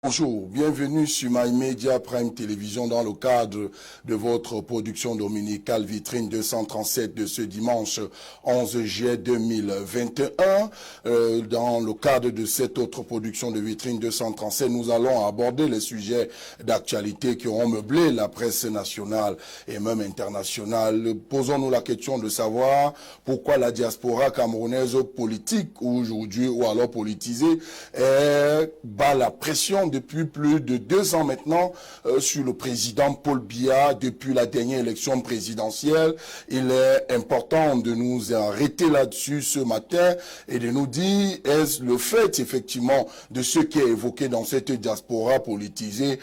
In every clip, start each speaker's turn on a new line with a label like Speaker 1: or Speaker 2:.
Speaker 1: Bonjour, bienvenue sur My Media Prime Télévision dans le cadre de votre production dominicale Vitrine 237 de ce dimanche 11 juillet 2021. Dans le cadre de cette autre production de Vitrine 237, nous allons aborder les sujets d'actualité qui ont meublé la presse nationale et même internationale. Posons-nous la question de savoir pourquoi la diaspora camerounaise politique aujourd'hui ou alors politisée bat la pression depuis plus de 2 ans maintenant sur le président Paul Biya depuis la dernière élection présidentielle. Il est important de nous arrêter là-dessus ce matin et de nous dire est-ce le fait effectivement de ce qui est évoqué dans cette diaspora politisée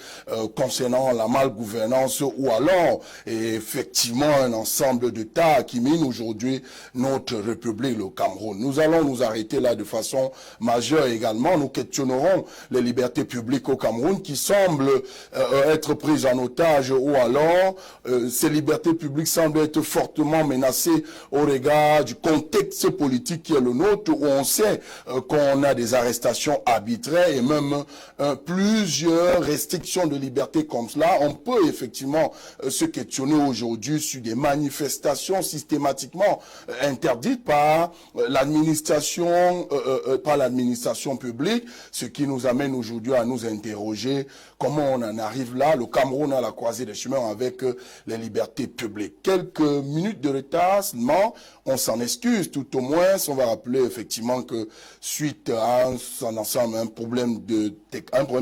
Speaker 1: concernant la malgouvernance ou alors effectivement un ensemble d'États qui mine aujourd'hui notre République, le Cameroun. Nous allons nous arrêter là de façon majeure également. Nous questionnerons les libertés publiques au Cameroun qui semblent être prises en otage ou alors ces libertés publiques semblent être fortement menacées au regard du contexte politique qui est le nôtre où on sait qu'on a des arrestations arbitraires et même plusieurs restrictions de liberté comme cela. On peut effectivement se questionner aujourd'hui sur des manifestations systématiquement interdites par l'administration publique, ce qui nous amène aujourd'hui à nous interroger comment on en arrive là. Le Cameroun a la croisée des chemins avec les libertés publiques. Quelques minutes de retard seulement, on s'en excuse. Tout au moins, on va rappeler effectivement que suite à un problème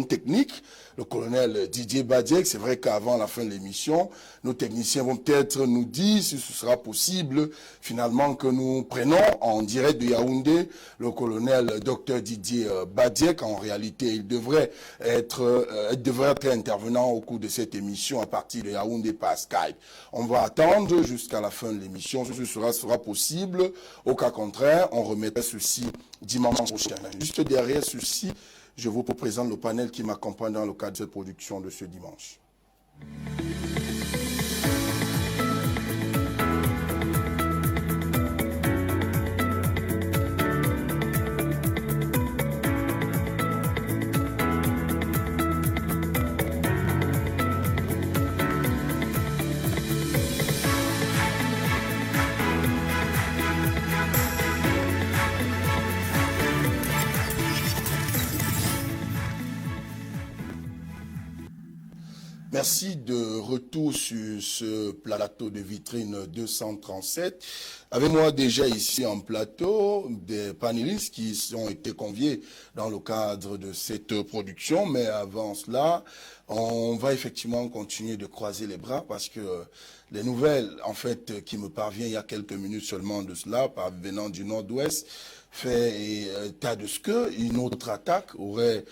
Speaker 1: technique, le colonel Didier Badiek, c'est vrai qu'avant la fin de l'émission, nos techniciens vont peut-être nous dire si ce sera possible finalement que nous prenons en direct de Yaoundé le colonel Dr Didier Badiek. En réalité, il devrait être intervenant au cours de cette émission à partir de Yaoundé par Skype. On va attendre jusqu'à la fin de l'émission, si ce sera possible. Au cas contraire, on remettra ceci dimanche prochain. Juste derrière ceci, je vous présente le panel qui m'accompagne dans le cadre de cette production de ce dimanche. Merci de retour sur ce plateau de Vitrine 237. Avec moi déjà ici en plateau des panélistes qui ont été conviés dans le cadre de cette production. Mais avant cela, on va effectivement continuer de croiser les bras parce que les nouvelles en fait qui me parviennent il y a quelques minutes seulement de cela, venant du nord-ouest, fait état de ce qu'une autre attaque aurait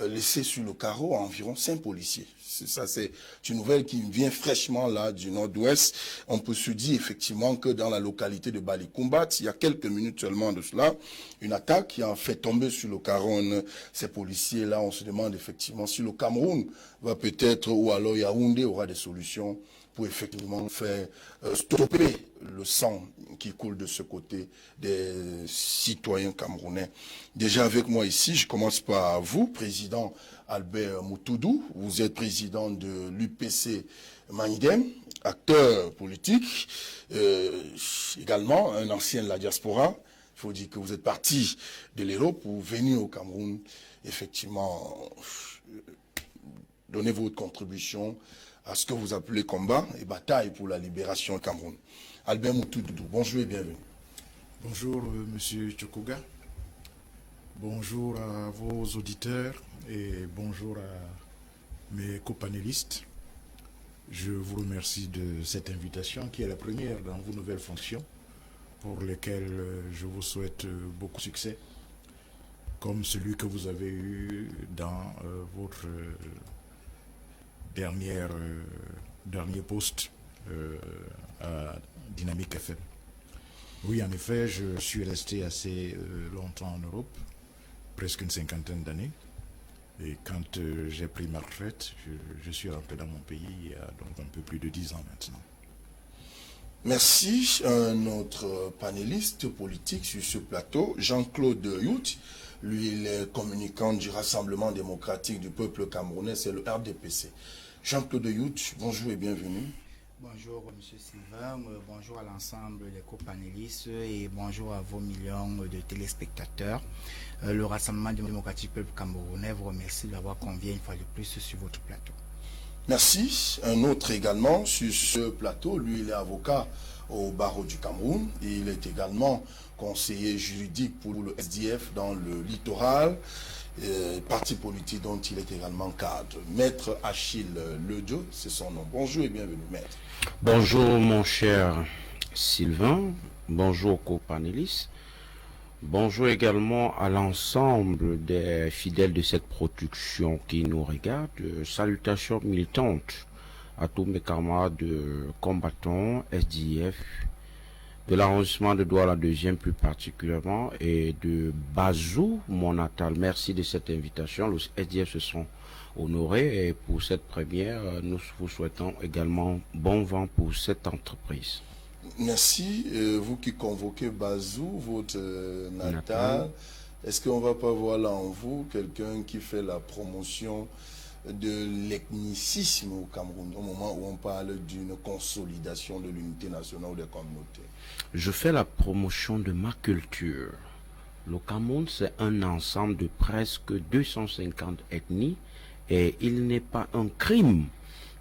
Speaker 1: laissé sur le carreau environ 5 policiers. Ça, c'est une nouvelle qui vient fraîchement là du nord-ouest. On peut se dire effectivement que dans la localité de Balikumbat, il y a quelques minutes seulement de cela, une attaque qui a fait tomber sur le Cameroun ces policiers-là. On se demande effectivement si le Cameroun va peut-être, ou alors Yaoundé aura des solutions pour effectivement faire stopper le sang qui coule de ce côté des citoyens camerounais. Déjà avec moi ici, je commence par vous, président Albert Moutoudou. Vous êtes président de l'UPC Manidem, acteur politique, également un ancien de la diaspora. Il faut dire que vous êtes parti de l'Europe pour venir au Cameroun, effectivement, donner votre contribution à ce que vous appelez combat et bataille pour la libération au Cameroun. Albert Moutoudou, bonjour et bienvenue.
Speaker 2: Bonjour, monsieur Tchokoga. Bonjour à vos auditeurs et bonjour à mes copanélistes. Je vous remercie de cette invitation qui est la première dans vos nouvelles fonctions pour lesquelles je vous souhaite beaucoup de succès, comme celui que vous avez eu dans votre dernier poste à Dynamique FM. Oui, en effet, je suis resté assez longtemps en Europe, presque une 50aine d'années. Et quand j'ai pris ma retraite, je suis rentré dans mon pays il y a donc un peu plus de 10 ans maintenant.
Speaker 1: Merci. Un autre panéliste politique sur ce plateau, Jean-Claude Youth. Lui, il est communicant du Rassemblement démocratique du peuple camerounais, c'est le RDPC. Jean-Claude Youch, bonjour et bienvenue.
Speaker 3: Bonjour M. Sylvain, bonjour à l'ensemble des copanélistes et bonjour à vos millions de téléspectateurs. Le Rassemblement démocratique du peuple camerounais vous remercie d'avoir convié une fois de plus sur votre plateau.
Speaker 1: Merci. Un autre également sur ce plateau, lui il est avocat au barreau du Cameroun. Il est également conseiller juridique pour le SDF dans le littoral, parti politique dont il est également cadre. Maître Achille Ledio, c'est son nom. Bonjour et bienvenue, maître.
Speaker 4: Bonjour mon cher Sylvain, bonjour copanélistes, bonjour également à l'ensemble des fidèles de cette production qui nous regardent. Salutations militantes à tous mes camarades combattants, SDF, de l'arrondissement de Douala 2e plus particulièrement, et de Bazou, mon natal. Merci de cette invitation. Les SDF se sont honorés et pour cette première, nous vous souhaitons également bon vent pour cette entreprise.
Speaker 1: Merci. Vous qui convoquez Bazou, votre natal, est-ce qu'on ne va pas voir là en vous quelqu'un qui fait la promotion de l'ethnicisme au Cameroun, au moment où on parle d'une consolidation de l'unité nationale des communautés?
Speaker 4: Je fais la promotion de ma culture. Le Cameroun, c'est un ensemble de presque 250 ethnies et il n'est pas un crime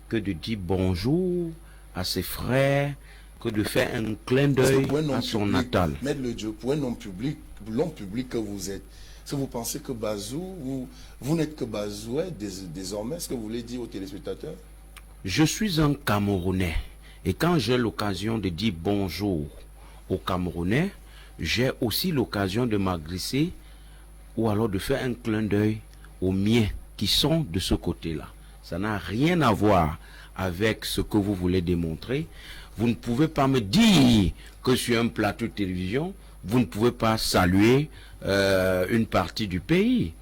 Speaker 4: que de dire bonjour à ses frères, que de faire un clin d'œil à son natal.
Speaker 1: Maître Ledio, pour un homme public, l'homme public que vous êtes, est-ce que vous pensez que Bazou, vous n'êtes que Bazouais désormais? Est-ce que vous voulez dire aux téléspectateurs?
Speaker 4: Je suis un Camerounais et quand j'ai l'occasion de dire bonjour aux Camerounais, j'ai aussi l'occasion de m'agresser ou alors de faire un clin d'œil aux miens qui sont de ce côté-là. Ça n'a rien à voir avec ce que vous voulez démontrer. Vous ne pouvez pas me dire que sur un plateau de télévision, vous ne pouvez pas saluer une partie du pays.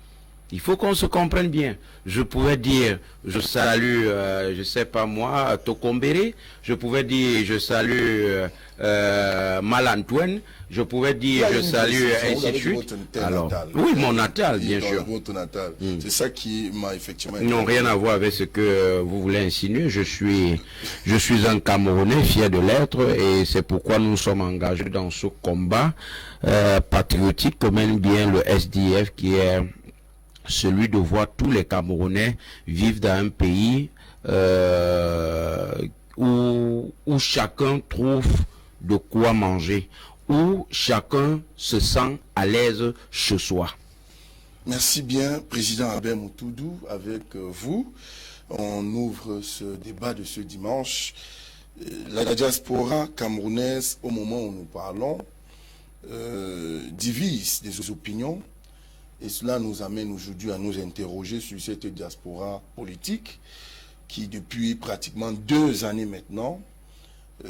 Speaker 4: Il faut qu'on se comprenne bien. Je pouvais dire, je salue, je sais pas moi, Tokombéré. Je pouvais dire, je salue Mal-Antoine. Je pouvais dire, je salue ainsi de suite. Alors, oui, mon natal, bien sûr.
Speaker 1: Votre natal. C'est ça qui m'a effectivement...
Speaker 4: Ils n'ont rien à voir avec ce que vous voulez insinuer. Je suis un Camerounais fier de l'être et c'est pourquoi nous sommes engagés dans ce combat patriotique que mène bien le SDF qui est celui de voir tous les Camerounais vivre dans un pays où chacun trouve de quoi manger, où chacun se sent à l'aise chez soi.
Speaker 1: Merci bien, Président Albert Moutoudou. Avec vous, on ouvre ce débat de ce dimanche. La diaspora camerounaise, au moment où nous parlons, divise des opinions. Et cela nous amène aujourd'hui à nous interroger sur cette diaspora politique qui, depuis pratiquement 2 années maintenant,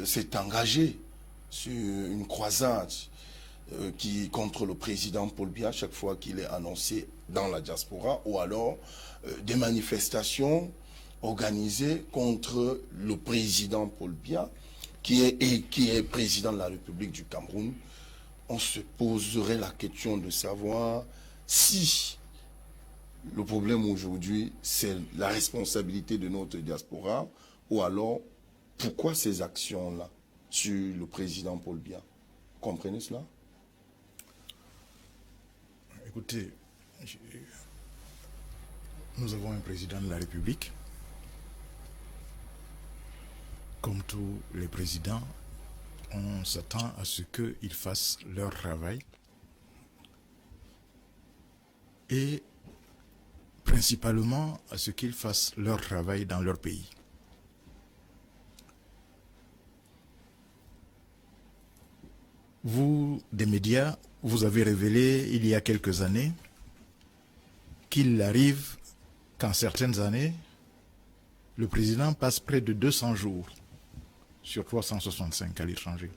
Speaker 1: s'est engagée sur une croisade contre le président Paul Biya chaque fois qu'il est annoncé dans la diaspora, ou alors des manifestations organisées contre le président Paul Biya qui est président de la République du Cameroun. On se poserait la question de savoir si le problème aujourd'hui, c'est la responsabilité de notre diaspora, ou alors pourquoi ces actions-là sur le président Paul Biya? Comprenez cela?
Speaker 2: Écoutez, nous avons un président de la République. Comme tous les présidents, on s'attend à ce qu'ils fassent leur travail. Et principalement à ce qu'ils fassent leur travail dans leur pays. Vous, des médias, vous avez révélé il y a quelques années qu'il arrive qu'en certaines années, le président passe près de 200 jours sur 365 à l'étranger.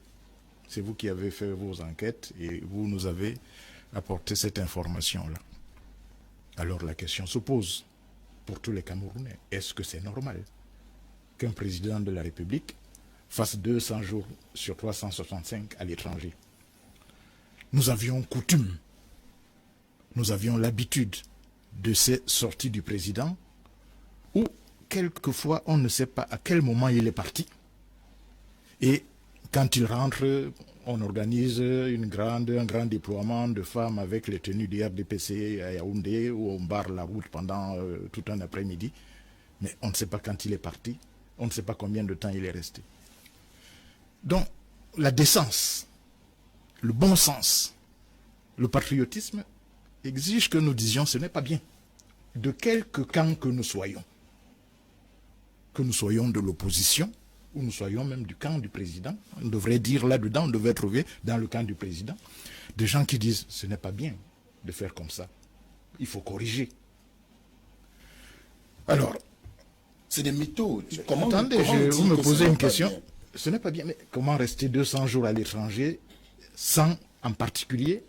Speaker 2: C'est vous qui avez fait vos enquêtes et vous nous avez apporté cette information-là. Alors la question se pose pour tous les Camerounais. Est-ce que c'est normal qu'un président de la République fasse 200 jours sur 365 à l'étranger? Nous avions coutume nous avions l'habitude de ces sorties du président où quelquefois on ne sait pas à quel moment il est parti. Et quand il rentre, on organise un grand déploiement de femmes avec les tenues du RDPC à Yaoundé où on barre la route pendant tout un après-midi. Mais on ne sait pas quand il est parti, on ne sait pas combien de temps il est resté. Donc, la décence, le bon sens, le patriotisme exige que nous disions ce n'est pas bien. De quelque camp que nous soyons de l'opposition, ou nous soyons même du camp du président, on devrait dire là-dedans, on devrait trouver dans le camp du président, des gens qui disent ce n'est pas bien de faire comme ça, il faut corriger. Alors,
Speaker 1: c'est des mythos.
Speaker 2: Attendez, vous me posez une question. Ce n'est pas bien, mais comment rester 200 jours à l'étranger sans, en particulier,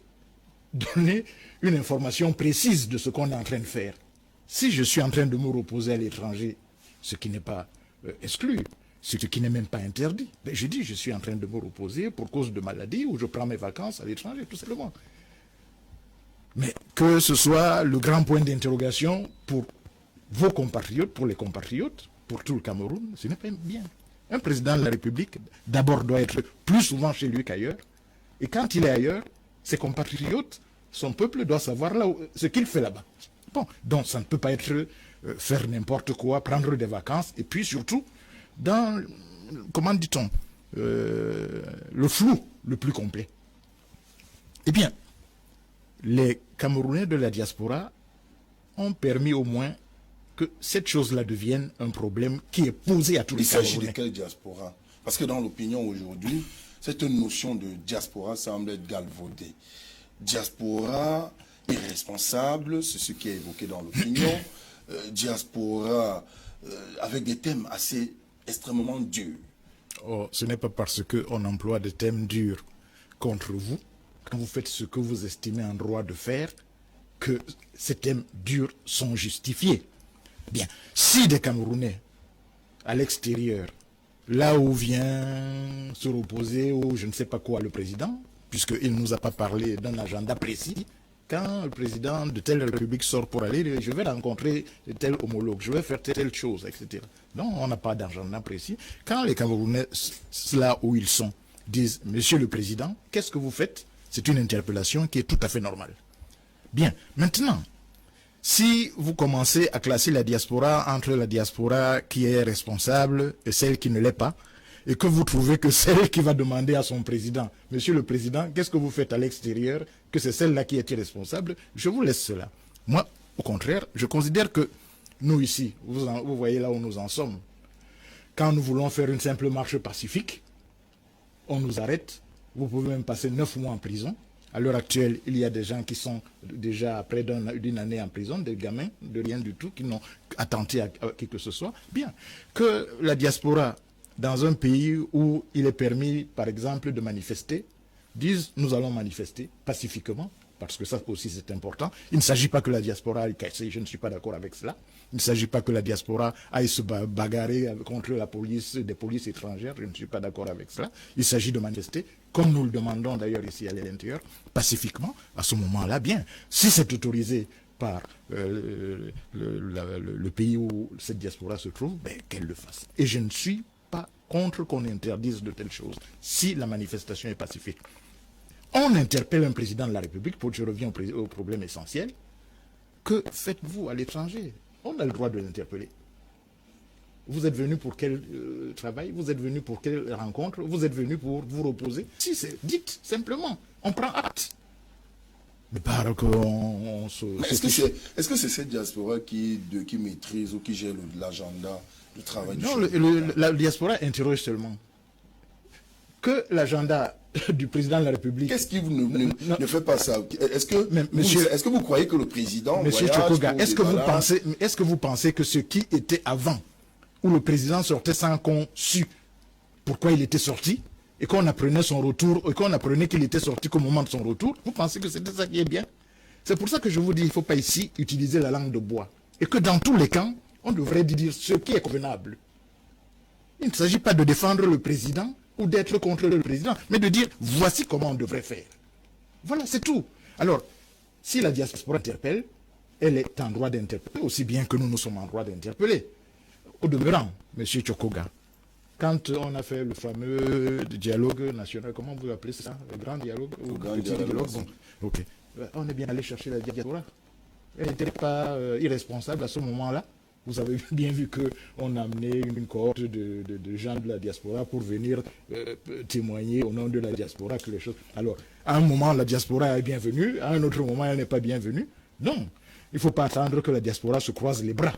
Speaker 2: donner une information précise de ce qu'on est en train de faire? Si je suis en train de me reposer à l'étranger, ce qui n'est pas exclu, ce qui n'est même pas interdit, ben je dis je suis en train de me reposer pour cause de maladie ou je prends mes vacances à l'étranger, tout simplement. Mais que ce soit le grand point d'interrogation pour vos compatriotes, pour les compatriotes, pour tout le Cameroun, ce n'est pas bien. Un président de la République, d'abord, doit être plus souvent chez lui qu'ailleurs. Et quand il est ailleurs, ses compatriotes, son peuple doit savoir ce qu'il fait là-bas. Bon, donc ça ne peut pas être faire n'importe quoi, prendre des vacances, et puis surtout, dans, comment dit-on, le flou le plus complet. Eh bien, les Camerounais de la diaspora ont permis au moins que cette chose-là devienne un problème qui est posé à tous les Camerounais.
Speaker 1: Il s'agit de quelle diaspora? Parce que dans l'opinion aujourd'hui, cette notion de diaspora semble être galvaudée. Diaspora irresponsable, c'est ce qui est évoqué dans l'opinion. Diaspora avec des thèmes assez extrêmement durs.
Speaker 2: Oh, ce n'est pas parce qu'on emploie des thèmes durs contre vous, quand vous faites ce que vous estimez en droit de faire, que ces thèmes durs sont justifiés. Bien, si des Camerounais à l'extérieur, là où vient se reposer, ou je ne sais pas quoi, le président, puisqu'il ne nous a pas parlé d'un agenda précis, quand le président de telle république sort pour aller, je vais rencontrer tel homologue, je vais faire telle chose, etc. Non, on n'a pas d'agenda précis. Quand les Camerounais, là où ils sont, disent, Monsieur le Président, qu'est-ce que vous faites? C'est une interpellation qui est tout à fait normale. Bien, maintenant, si vous commencez à classer la diaspora entre la diaspora qui est responsable et celle qui ne l'est pas, et que vous trouvez que celle qui va demander à son président, Monsieur le Président, qu'est-ce que vous faites à l'extérieur, que c'est celle-là qui est irresponsable, je vous laisse cela. Moi, au contraire, je considère que nous ici, vous voyez là où nous en sommes, quand nous voulons faire une simple marche pacifique, on nous arrête, vous pouvez même passer 9 mois en prison. À l'heure actuelle, il y a des gens qui sont déjà près d'une année en prison, des gamins de rien du tout, qui n'ont attenté à qui que ce soit. Bien, que la diaspora, dans un pays où il est permis, par exemple, de manifester, disent nous allons manifester pacifiquement, parce que ça aussi c'est important. Il ne s'agit pas que la diaspora aille casser, je ne suis pas d'accord avec cela. Il ne s'agit pas que la diaspora aille se bagarrer contre la police, des polices étrangères, je ne suis pas d'accord avec cela. Il s'agit de manifester, comme nous le demandons d'ailleurs ici à l'intérieur, pacifiquement, à ce moment-là, bien. Si c'est autorisé par le pays où cette diaspora se trouve, ben, qu'elle le fasse. Et je ne suis pas contre qu'on interdise de telles choses, si la manifestation est pacifique. On interpelle un président de la République, pour que je reviens au problème essentiel. Que faites-vous à l'étranger? On a le droit de l'interpeller. Vous êtes venu pour quel travail? Vous êtes venu pour quelle rencontre? Vous êtes venu pour vous reposer? Si c'est dites simplement, on prend acte. Mais pas qu'on se...
Speaker 1: Est-ce que c'est cette diaspora qui maîtrise ou qui gère l'agenda du travail du chef?
Speaker 2: Non, la diaspora interroge seulement. Que l'agenda du président de la République...
Speaker 1: Qu'est-ce qui ne fait pas ça? Est-ce que vous croyez que le président...
Speaker 2: Monsieur Chokoga, est-ce que vous pensez que ce qui était avant, où le président sortait sans qu'on sût pourquoi il était sorti, et qu'on apprenait son retour, et qu'on apprenait qu'il était sorti qu'au moment de son retour, vous pensez que c'était ça qui est bien? C'est pour ça que je vous dis, il ne faut pas ici utiliser la langue de bois. Et que dans tous les camps, on devrait dire ce qui est convenable. Il ne s'agit pas de défendre le président, ou d'être contre le président, mais de dire, voici comment on devrait faire. Voilà, c'est tout. Alors, Si la diaspora interpelle, elle est en droit d'interpeller, aussi bien que nous sommes en droit d'interpeller. Au demeurant, M. Tchokoga, quand on a fait le fameux dialogue national, comment vous appelez ça? Le grand dialogue ou
Speaker 1: grand
Speaker 2: petit
Speaker 1: dialogue.
Speaker 2: Bon, ok. On est bien allé chercher la diaspora. Elle n'était pas irresponsable à ce moment-là. Vous avez bien vu qu'on a amené une cohorte de gens de la diaspora pour venir témoigner au nom de la diaspora que les choses... Alors, à un moment, la diaspora est bienvenue, à un autre moment, elle n'est pas bienvenue. Non, il ne faut pas attendre que la diaspora se croise les bras.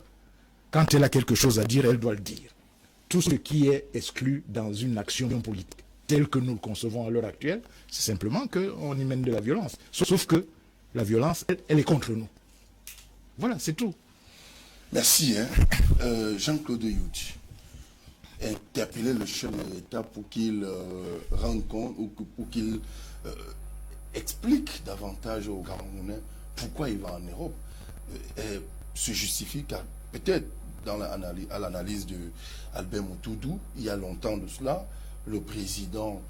Speaker 2: Quand elle a quelque chose à dire, elle doit le dire. Tout ce qui est exclu dans une action politique telle que nous le concevons à l'heure actuelle, c'est simplement qu'on y mène de la violence. Sauf que la violence, elle est contre nous. Voilà, c'est tout.
Speaker 1: Merci. Jean-Claude Youti, interpeller le chef de l'État pour qu'il rende compte ou pour qu'il explique davantage aux Camerounais pourquoi il va en Europe. Se justifie car peut-être à l'analyse de Albert Moutoudou, il y a longtemps de cela, le président,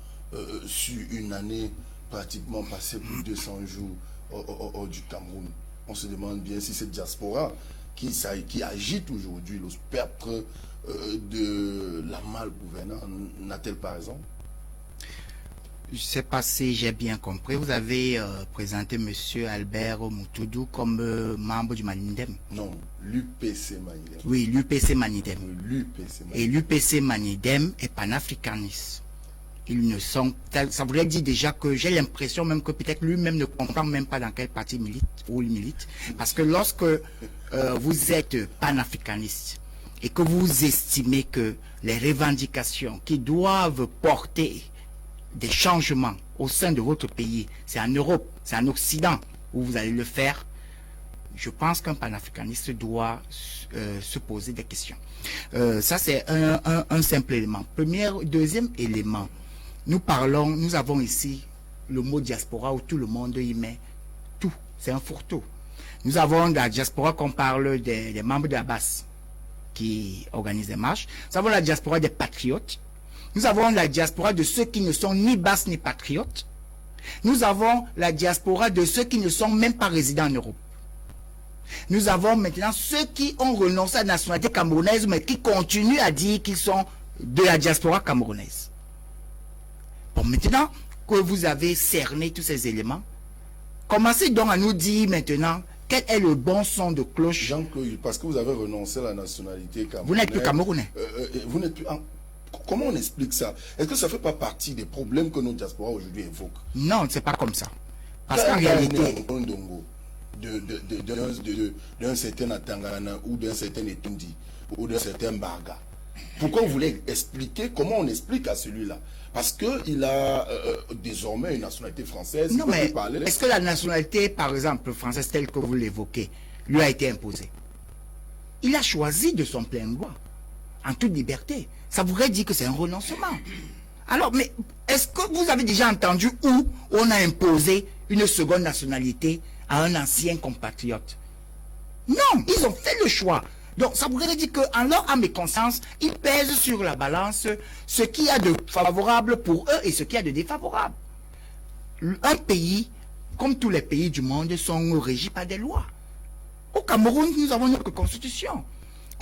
Speaker 1: sur une année pratiquement passé plus de 200 jours hors du Cameroun. On se demande bien si cette diaspora qui agite aujourd'hui le spectre de la mal-gouvernance n'a-t-elle pas raison?
Speaker 3: Je ne sais pas si j'ai bien compris. Vous avez présenté M. Albert Moutoudou comme membre du Manidem.
Speaker 1: Non, l'UPC Manidem.
Speaker 3: Oui, l'UPC Manidem.
Speaker 1: L'UPC Manidem.
Speaker 3: Et l'UPC Manidem est panafricaniste. Ils ne sont... Ça voudrait dire déjà que j'ai l'impression même que peut-être lui-même ne comprend même pas dans quel parti il milite. Parce que lorsque vous êtes panafricaniste et que vous estimez que les revendications qui doivent porter des changements au sein de votre pays, c'est en Europe, c'est en Occident où vous allez le faire, je pense qu'un panafricaniste doit se poser des questions. Ça, c'est un simple élément. Deuxième élément, nous avons ici le mot diaspora où tout le monde y met tout. C'est un fourre-tout. Nous avons la diaspora qu'on parle des membres de la base qui organisent des marches. Nous avons la diaspora des patriotes. Nous avons la diaspora de ceux qui ne sont ni basses ni patriotes. Nous avons la diaspora de ceux qui ne sont même pas résidents en Europe. Nous avons maintenant ceux qui ont renoncé à la nationalité camerounaise, mais qui continuent à dire qu'ils sont de la diaspora camerounaise. Bon, maintenant que vous avez cerné tous ces éléments, commencez donc à nous dire maintenant quel est le bon son de cloche.
Speaker 1: Jean-Claude, parce que vous avez renoncé à la nationalité camerounaise.
Speaker 3: Vous n'êtes plus camerounais.
Speaker 1: Vous n'êtes plus... Comment on explique ça? Est-ce que ça ne fait pas partie des problèmes que nos diasporas aujourd'hui évoquent?
Speaker 3: Non, c'est pas comme ça. Parce qu'en réalité...
Speaker 1: d'un certain Atangana ou d'un certain Etundi ou d'un certain Barga. Pourquoi vous voulez expliquer? Comment on explique à celui-là? Parce qu'il a désormais une nationalité française.
Speaker 3: Non, mais est-ce que la nationalité, par exemple, française telle que vous l'évoquez, lui a été imposée? Il a choisi de son plein droit, en toute liberté. Ça voudrait dire que c'est un renoncement. Alors, mais est-ce que vous avez déjà entendu où on a imposé une seconde nationalité à un ancien compatriote? Non, ils ont fait le choix. Donc, ça voudrait dire qu'en leur âme et conscience, ils pèsent sur la balance ce qu'il y a de favorable pour eux et ce qu'il y a de défavorable. Un pays, comme tous les pays du monde, sont régis par des lois. Au Cameroun, nous avons notre constitution.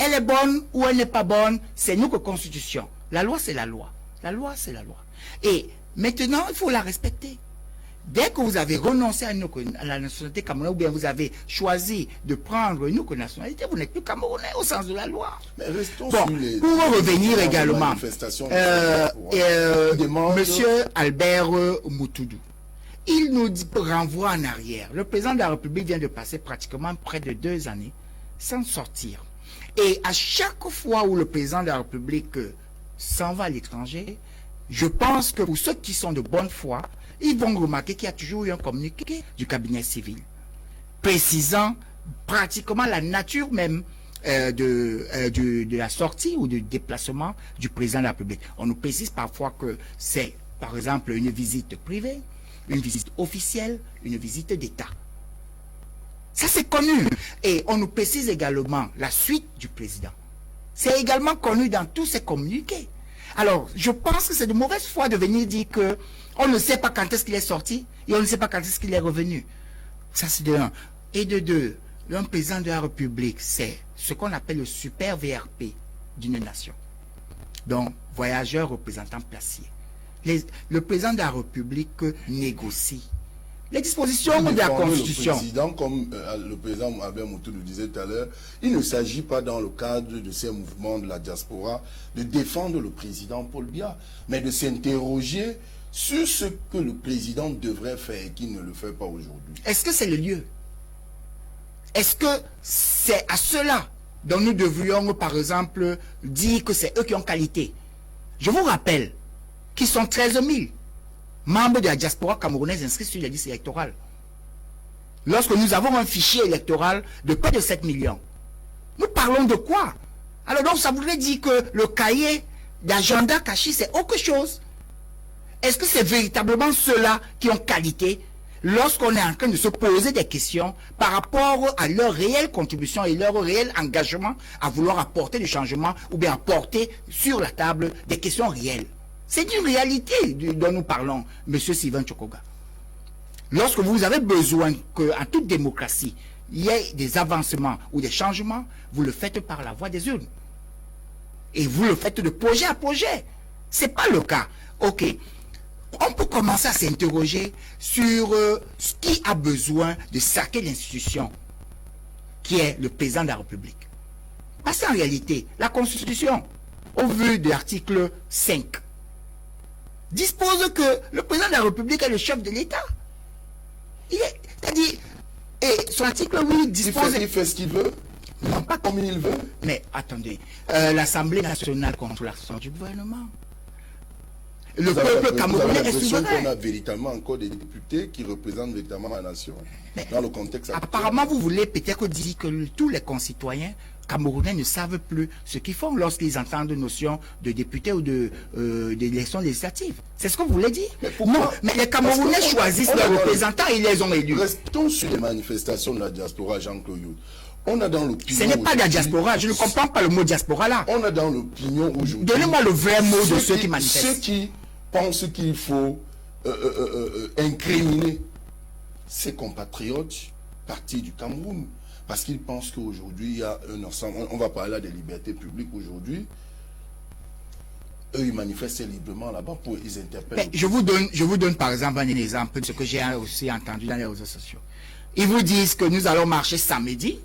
Speaker 3: Elle est bonne ou elle n'est pas bonne, c'est notre constitution. La loi, c'est la loi. La loi, c'est la loi. Et maintenant, il faut la respecter. Dès que vous avez renoncé à la nationalité camerounaise, ou bien vous avez choisi de prendre une autre nationalité, vous n'êtes plus camerounais au sens de la loi.
Speaker 1: Mais restons
Speaker 3: bon,
Speaker 1: sur les,
Speaker 3: pour revenir également, Monsieur Albert Moutoudou, il nous renvoie en arrière. Le président de la République vient de passer pratiquement près de 2 années sans sortir. Et à chaque fois où le président de la République s'en va à l'étranger, je pense que pour ceux qui sont de bonne foi, ils vont remarquer qu'il y a toujours eu un communiqué du cabinet civil précisant pratiquement la nature même de la sortie ou du déplacement du président de la République. On nous précise parfois que c'est, par exemple, une visite privée, une visite officielle, une visite d'État. Ça, c'est connu. Et on nous précise également la suite du président. C'est également connu dans tous ces communiqués. Alors, je pense que c'est de mauvaise foi de venir dire que on ne sait pas quand est-ce qu'il est sorti et on ne sait pas quand est-ce qu'il est revenu. Ça, c'est de un. Et de deux, un président de la République, c'est ce qu'on appelle le super VRP d'une nation. Donc, voyageur, représentant placier. Le président de la République négocie les dispositions de la Constitution.
Speaker 1: Le président, comme le président Albert Moutou le disait tout à l'heure, il ne s'agit pas dans le cadre de ces mouvements de la diaspora de défendre le président Paul Biya, mais de s'interroger sur ce que le président devrait faire et qu'il ne le fait pas aujourd'hui.
Speaker 3: Est-ce que c'est le lieu? Est-ce que c'est à cela dont nous devrions, par exemple, dire que c'est eux qui ont qualité? Je vous rappelle qu'ils sont 13 000 membres de la diaspora camerounaise inscrits sur les listes électorales. Lorsque nous avons un fichier électoral de près de 7 millions, nous parlons de quoi? Alors donc ça voudrait dire que le cahier d'agenda caché, c'est autre chose. Est-ce que c'est véritablement ceux-là qui ont qualité lorsqu'on est en train de se poser des questions par rapport à leur réelle contribution et leur réel engagement à vouloir apporter du changement ou bien apporter sur la table des questions réelles? C'est une réalité dont nous parlons, M. Sylvain Tchokoga. Lorsque vous avez besoin qu'en toute démocratie, il y ait des avancements ou des changements, vous le faites par la voie des urnes. Et vous le faites de projet à projet. Ce n'est pas le cas. OK. On peut commencer à s'interroger sur qui a besoin de saquer l'institution, qui est le président de la République. Parce qu'en réalité, la Constitution, au vu de l'article 5, dispose que le président de la République est le chef de l'État. C'est-à-dire, et son article 8 dispose...
Speaker 1: Il fait ce qu'il veut,
Speaker 3: non, pas
Speaker 1: comme il veut.
Speaker 3: Mais attendez, l'Assemblée nationale contrôle l'action du gouvernement. Le peuple camerounais est souverain.
Speaker 1: On a véritablement encore des députés qui représentent véritablement la nation. Mais dans le contexte actuel.
Speaker 3: Apparemment, vous voulez peut-être dire que tous les concitoyens camerounais ne savent plus ce qu'ils font lorsqu'ils entendent notion de députés ou d'élections législatives. C'est ce que vous voulez dire? Non, mais les Camerounais choisissent leurs représentants et ils les ont élus.
Speaker 1: Restons sur les manifestations de la diaspora, Jean-Claude. On a dans l'opinion.
Speaker 3: Ce n'est pas de la diaspora, je ne comprends pas le mot diaspora là.
Speaker 1: On a dans l'opinion aujourd'hui.
Speaker 3: Donnez-moi le vrai mot de ceux qui manifestent.
Speaker 1: Ceux qui pensent qu'il faut incriminer ses compatriotes partis du Cameroun. Parce qu'ils pensent qu'aujourd'hui, il y a un ensemble. On va parler là des libertés publiques aujourd'hui. Eux, ils manifestent librement là-bas pour ils interpellent.
Speaker 3: Mais je vous donne par exemple un exemple de ce que j'ai aussi entendu dans les réseaux sociaux. Ils vous disent que nous allons marcher samedi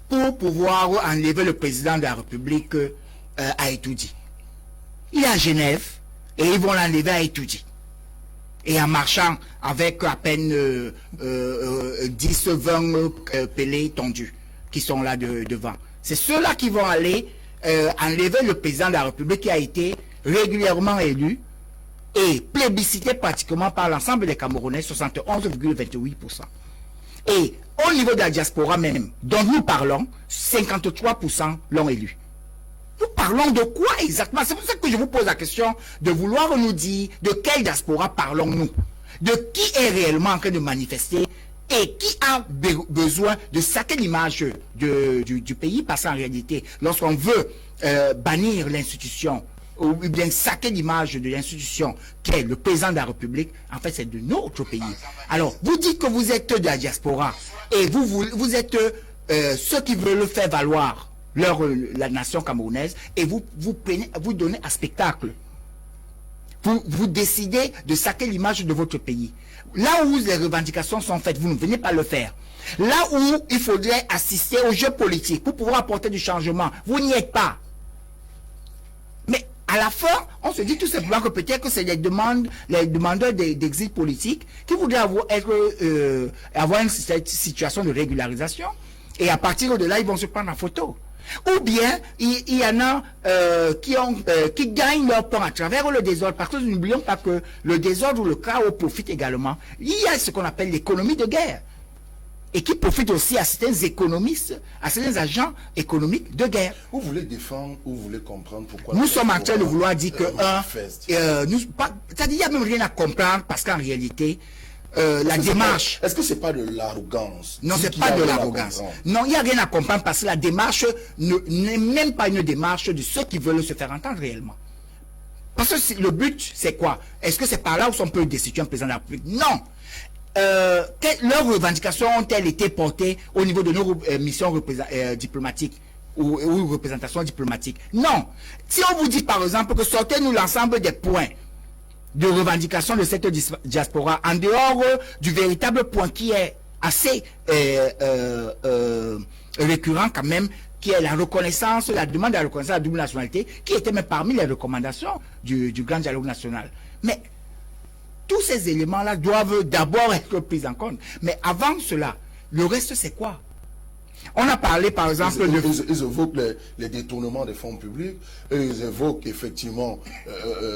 Speaker 3: pour pouvoir enlever le président de la République à Etoudi. Il est à Genève et ils vont l'enlever à Etoudi. Et en marchant avec à peine 10-20 pellets tondus qui sont là devant. C'est ceux-là qui vont aller enlever le président de la République qui a été régulièrement élu et plébiscité pratiquement par l'ensemble des Camerounais, 71,28%. Et au niveau de la diaspora même, dont nous parlons, 53% l'ont élu. Nous parlons de quoi exactement? C'est pour ça que je vous pose la question de vouloir nous dire de quelle diaspora parlons-nous? De qui est réellement en train de manifester et qui a besoin de saquer l'image du pays? Parce qu'en réalité, lorsqu'on veut bannir l'institution ou bien saquer l'image de l'institution qui est le président de la République, en fait c'est de notre pays. Alors, vous dites que vous êtes de la diaspora et vous êtes ceux qui veulent faire valoir la nation camerounaise et vous donnez un spectacle. Vous décidez de saquer l'image de votre pays. Là où les revendications sont faites, vous ne venez pas le faire. Là où il faudrait assister au jeu politique pour pouvoir apporter du changement, vous n'y êtes pas. Mais à la fin, on se dit tout simplement que peut-être que c'est les demandeurs d'exil politique qui voudraient avoir une situation de régularisation et à partir de là, ils vont se prendre en photo. Ou bien, il y en a qui gagnent leur temps à travers le désordre, parce que n'oublions pas que le désordre ou le chaos profite également. Il y a ce qu'on appelle l'économie de guerre, et qui profite aussi à certains économistes, à certains agents économiques de guerre.
Speaker 1: Vous voulez défendre ou vous voulez comprendre pourquoi...
Speaker 3: Nous sommes en train de vouloir dire que, c'est-à-dire, il n'y a même rien à comprendre, parce qu'en réalité... la démarche...
Speaker 1: Est-ce que c'est pas de l'arrogance?
Speaker 3: Non, c'est pas de l'arrogance. Non, il n'y a rien à comprendre parce que la démarche n'est même pas une démarche de ceux qui veulent se faire entendre réellement. Parce que le but, c'est quoi? Est-ce que c'est par là où on peut destituer un président de la République? Non. leurs revendications ont-elles été portées au niveau de nos missions diplomatiques ou représentations diplomatiques? Non. Si on vous dit par exemple que sortez-nous l'ensemble des points de revendication de cette diaspora, en dehors du véritable point qui est assez récurrent quand même, qui est la reconnaissance, la demande de la reconnaissance de la double nationalité, qui était même parmi les recommandations du Grand Dialogue National. Mais tous ces éléments-là doivent d'abord être pris en compte. Mais avant cela, le reste c'est quoi? On a parlé par exemple
Speaker 1: ils évoquent les détournements des fonds publics, et ils évoquent effectivement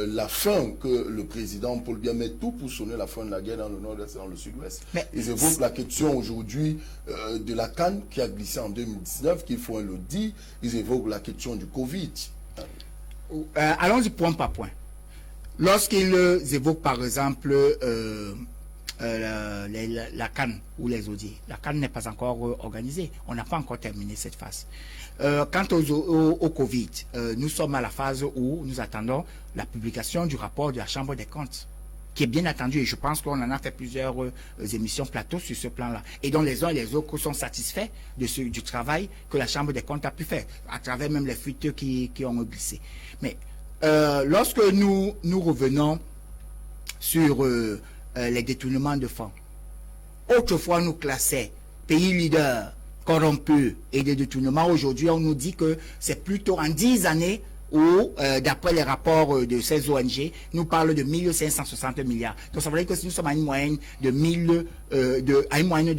Speaker 1: la fin que le président Paul Biya met tout pour sonner la fin de la guerre dans le nord-est et dans le sud-ouest. Ils évoquent la question aujourd'hui de la CAN qui a glissé en 2019, qu'il faut le dire. Ils évoquent la question du Covid.
Speaker 3: Allons-y point par point. Lorsqu'ils évoquent par exemple la CAN ou les ODI, la CAN n'est pas encore organisée. On n'a pas encore terminé cette phase. Quant au Covid, nous sommes à la phase où nous attendons la publication du rapport de la Chambre des comptes, qui est bien attendu, et je pense qu'on en a fait plusieurs émissions plateau sur ce plan-là, et dont les uns et les autres sont satisfaits du travail que la Chambre des comptes a pu faire, à travers même les fuites qui ont glissé. Mais lorsque nous revenons sur les détournements de fonds, autrefois nous classait pays leader, corrompu et des détournements. Aujourd'hui, on nous dit que c'est plutôt en 10 années où, d'après les rapports de ces ONG, nous parlent de 1560 milliards. Donc ça veut dire que si nous sommes à une moyenne de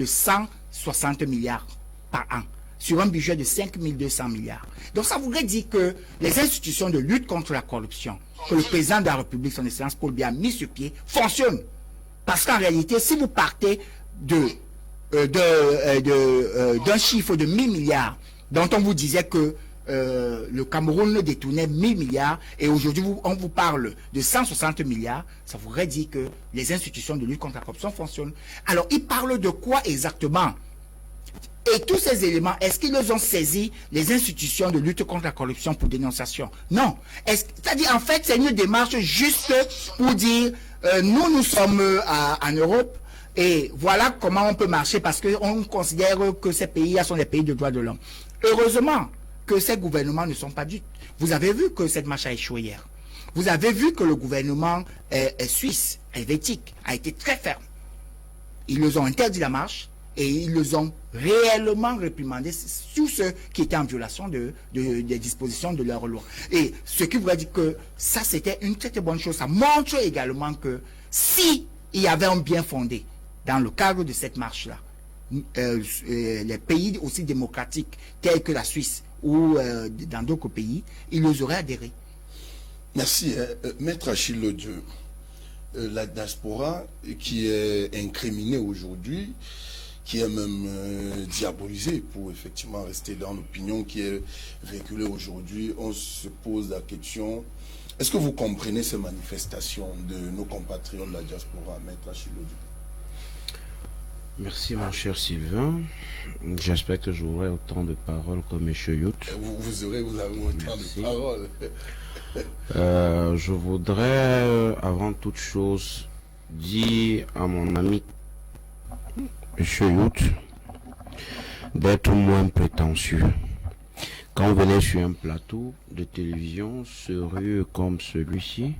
Speaker 3: 160 milliards par an, sur un budget de 5200 milliards. Donc ça voudrait dire que les institutions de lutte contre la corruption, que le président de la République, son Excellence Paul Biya, a mis sur pied, fonctionnent. Parce qu'en réalité, si vous partez d'un chiffre de 1000 milliards, dont on vous disait que le Cameroun détournait 1000 milliards, et aujourd'hui on vous parle de 160 milliards, ça voudrait dire que les institutions de lutte contre la corruption fonctionnent. Alors, ils parlent de quoi exactement? Et tous ces éléments, est-ce qu'ils ont saisi les institutions de lutte contre la corruption pour dénonciation? Non. C'est-à-dire, en fait, c'est une démarche juste pour dire, nous sommes en Europe, et voilà comment on peut marcher, parce qu'on considère que ces pays-là sont des pays de droits de l'homme. Heureusement que ces gouvernements ne sont pas dupes. Vous avez vu que cette marche a échoué hier. Vous avez vu que le gouvernement suisse, helvétique, a été très ferme. Ils nous ont interdit la marche, et ils les ont réellement réprimandés, tous ceux qui étaient en violation des dispositions de leur loi. Et ce qui voudrait dire que ça, c'était une très, très bonne chose. Ça montre également que si il y avait un bien fondé dans le cadre de cette marche-là, les pays aussi démocratiques tels que la Suisse ou dans d'autres pays, ils les auraient adhéré.
Speaker 1: Merci. Maître Achille Lodieu, la diaspora qui est incriminée aujourd'hui, qui est même diabolisé pour effectivement rester dans l'opinion qui est véhiculée aujourd'hui. On se pose la question, est-ce que vous comprenez ces manifestations de nos compatriotes de la diaspora, Maître Achille Lodieu?
Speaker 4: Merci mon cher Sylvain. J'espère que j'aurai autant de paroles que M. Yout.
Speaker 1: Vous avez autant de paroles.
Speaker 4: Je voudrais avant toute chose dire à mon ami M. Yout d'être moins prétentieux. Quand on venait sur un plateau de télévision sérieux comme celui-ci,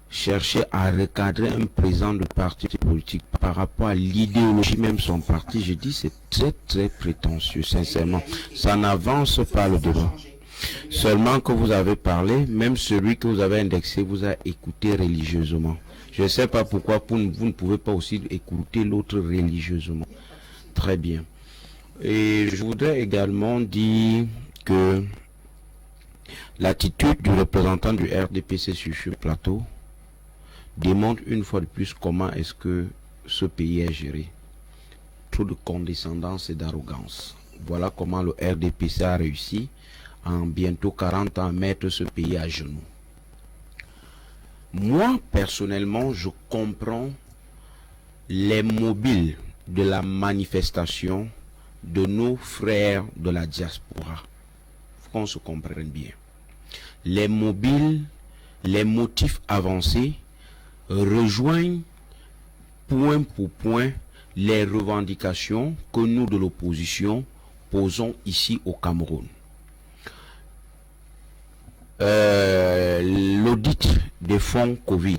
Speaker 4: chercher à recadrer un président de parti politique par rapport à l'idéologie même son parti, je dis c'est très très prétentieux, sincèrement. Ça n'avance pas le débat. Seulement que vous avez parlé, même celui que vous avez indexé vous a écouté religieusement. Je ne sais pas pourquoi vous ne pouvez pas aussi écouter l'autre religieusement. Très bien. Et je voudrais également dire que l'attitude du représentant du RDPC sur ce plateau démontre une fois de plus comment est-ce que ce pays est géré. Trop de condescendance et d'arrogance. Voilà comment le RDPC a réussi en bientôt 40 ans à mettre ce pays à genoux. Moi, personnellement, je comprends les mobiles de la manifestation de nos frères de la diaspora. Il faut qu'on se comprenne bien. Les mobiles, les motifs avancés rejoignent point pour point les revendications que nous de l'opposition posons ici au Cameroun. L'audit des fonds Covid,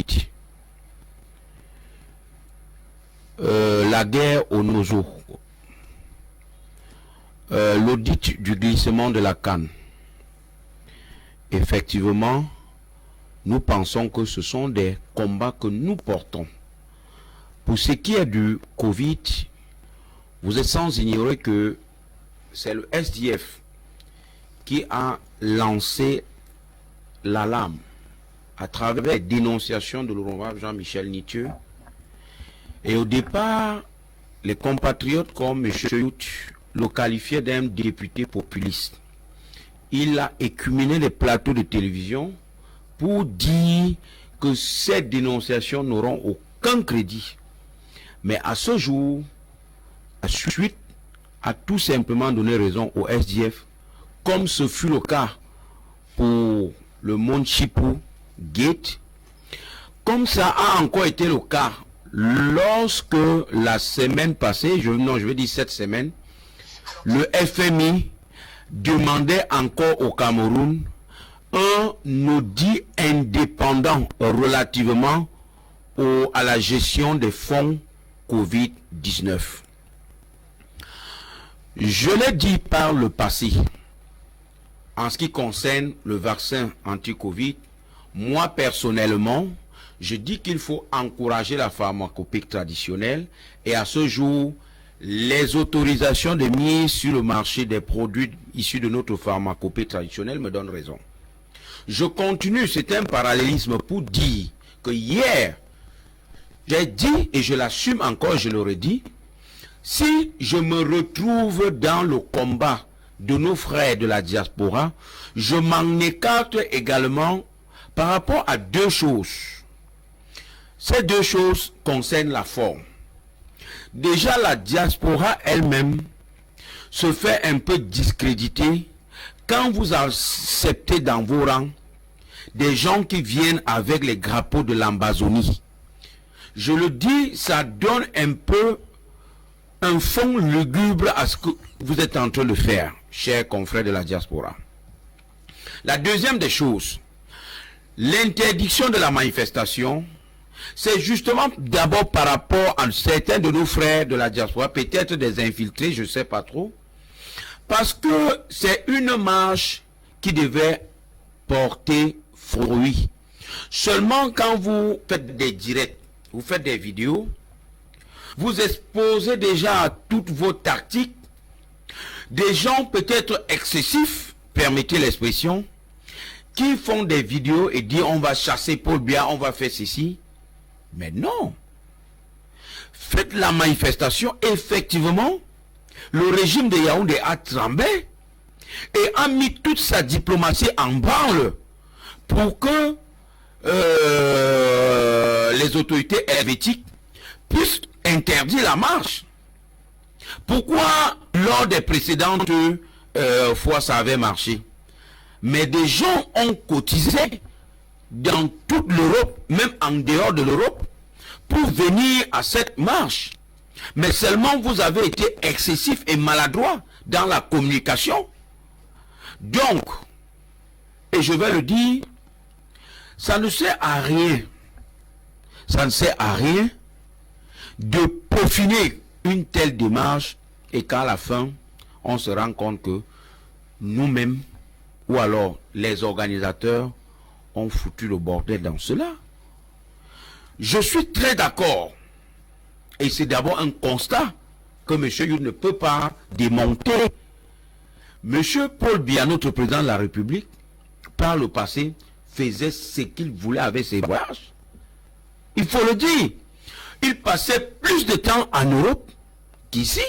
Speaker 4: la guerre au Nozo, l'audit du glissement de la canne. Effectivement, nous pensons que ce sont des combats que nous portons. Pour ce qui est du Covid, vous êtes sans ignorer que c'est le SDF qui a lancé l'alarme à travers les dénonciations de l'honorable Jean-Michel Nitieux. Et au départ, les compatriotes comme M. Yout le qualifiaient d'un député populiste. Il a écuméné les plateaux de télévision pour dire que ces dénonciations n'auront aucun crédit. Mais à ce jour, la suite a tout simplement donné raison au SDF, comme ce fut le cas pour le Mont Chipou Gate, comme ça a encore été le cas lorsque la semaine passée, je vais dire cette semaine, le FMI demandait encore au Cameroun un audit indépendant relativement à la gestion des fonds Covid-19. Je l'ai dit par le passé, en ce qui concerne le vaccin anti-Covid, moi personnellement, je dis qu'il faut encourager la pharmacopée traditionnelle et à ce jour, les autorisations de mise sur le marché des produits issus de notre pharmacopée traditionnelle me donnent raison. Je continue, c'est un parallélisme pour dire que hier, j'ai dit et je l'assume encore, je l'aurais dit, si je me retrouve dans le combat de nos frères de la diaspora, je m'en écarte également par rapport à deux choses. Ces deux choses concernent la forme. Déjà, la diaspora elle-même se fait un peu discréditer quand vous acceptez dans vos rangs des gens qui viennent avec les drapeaux de l'Ambazonie. Je le dis, ça donne un peu un fond lugubre à ce que vous êtes en train de faire, chers confrères de la diaspora. La deuxième des choses, l'interdiction de la manifestation, c'est justement d'abord par rapport à certains de nos frères de la diaspora, peut-être des infiltrés, je ne sais pas trop, parce que c'est une marche qui devait porter fruit. Seulement quand vous faites des directs, vous faites des vidéos, vous exposez déjà à toutes vos tactiques, des gens peut-être excessifs, permettez l'expression, qui font des vidéos et disent on va chasser Paul Biya, on va faire ceci. Mais non. Faites la manifestation, effectivement, le régime de Yaoundé a tremblé et a mis toute sa diplomatie en branle pour que les autorités helvétiques puissent interdire la marche. Pourquoi lors des précédentes fois ça avait marché? Mais des gens ont cotisé dans toute l'Europe, même en dehors de l'Europe, pour venir à cette marche. Mais seulement vous avez été excessif et maladroit dans la communication. Donc, et je vais le dire, ça ne sert à rien. Ça ne sert à rien de peaufiner une telle démarche et qu'à la fin, on se rend compte que nous-mêmes, ou alors les organisateurs, ont foutu le bordel dans cela. Je suis très d'accord. Et c'est d'abord un constat que M. Youd ne peut pas démonter. M. Paul Biya, notre président de la République, par le passé, faisait ce qu'il voulait avec ses voyages. Il faut le dire. Il passait plus de temps en Europe qu'ici.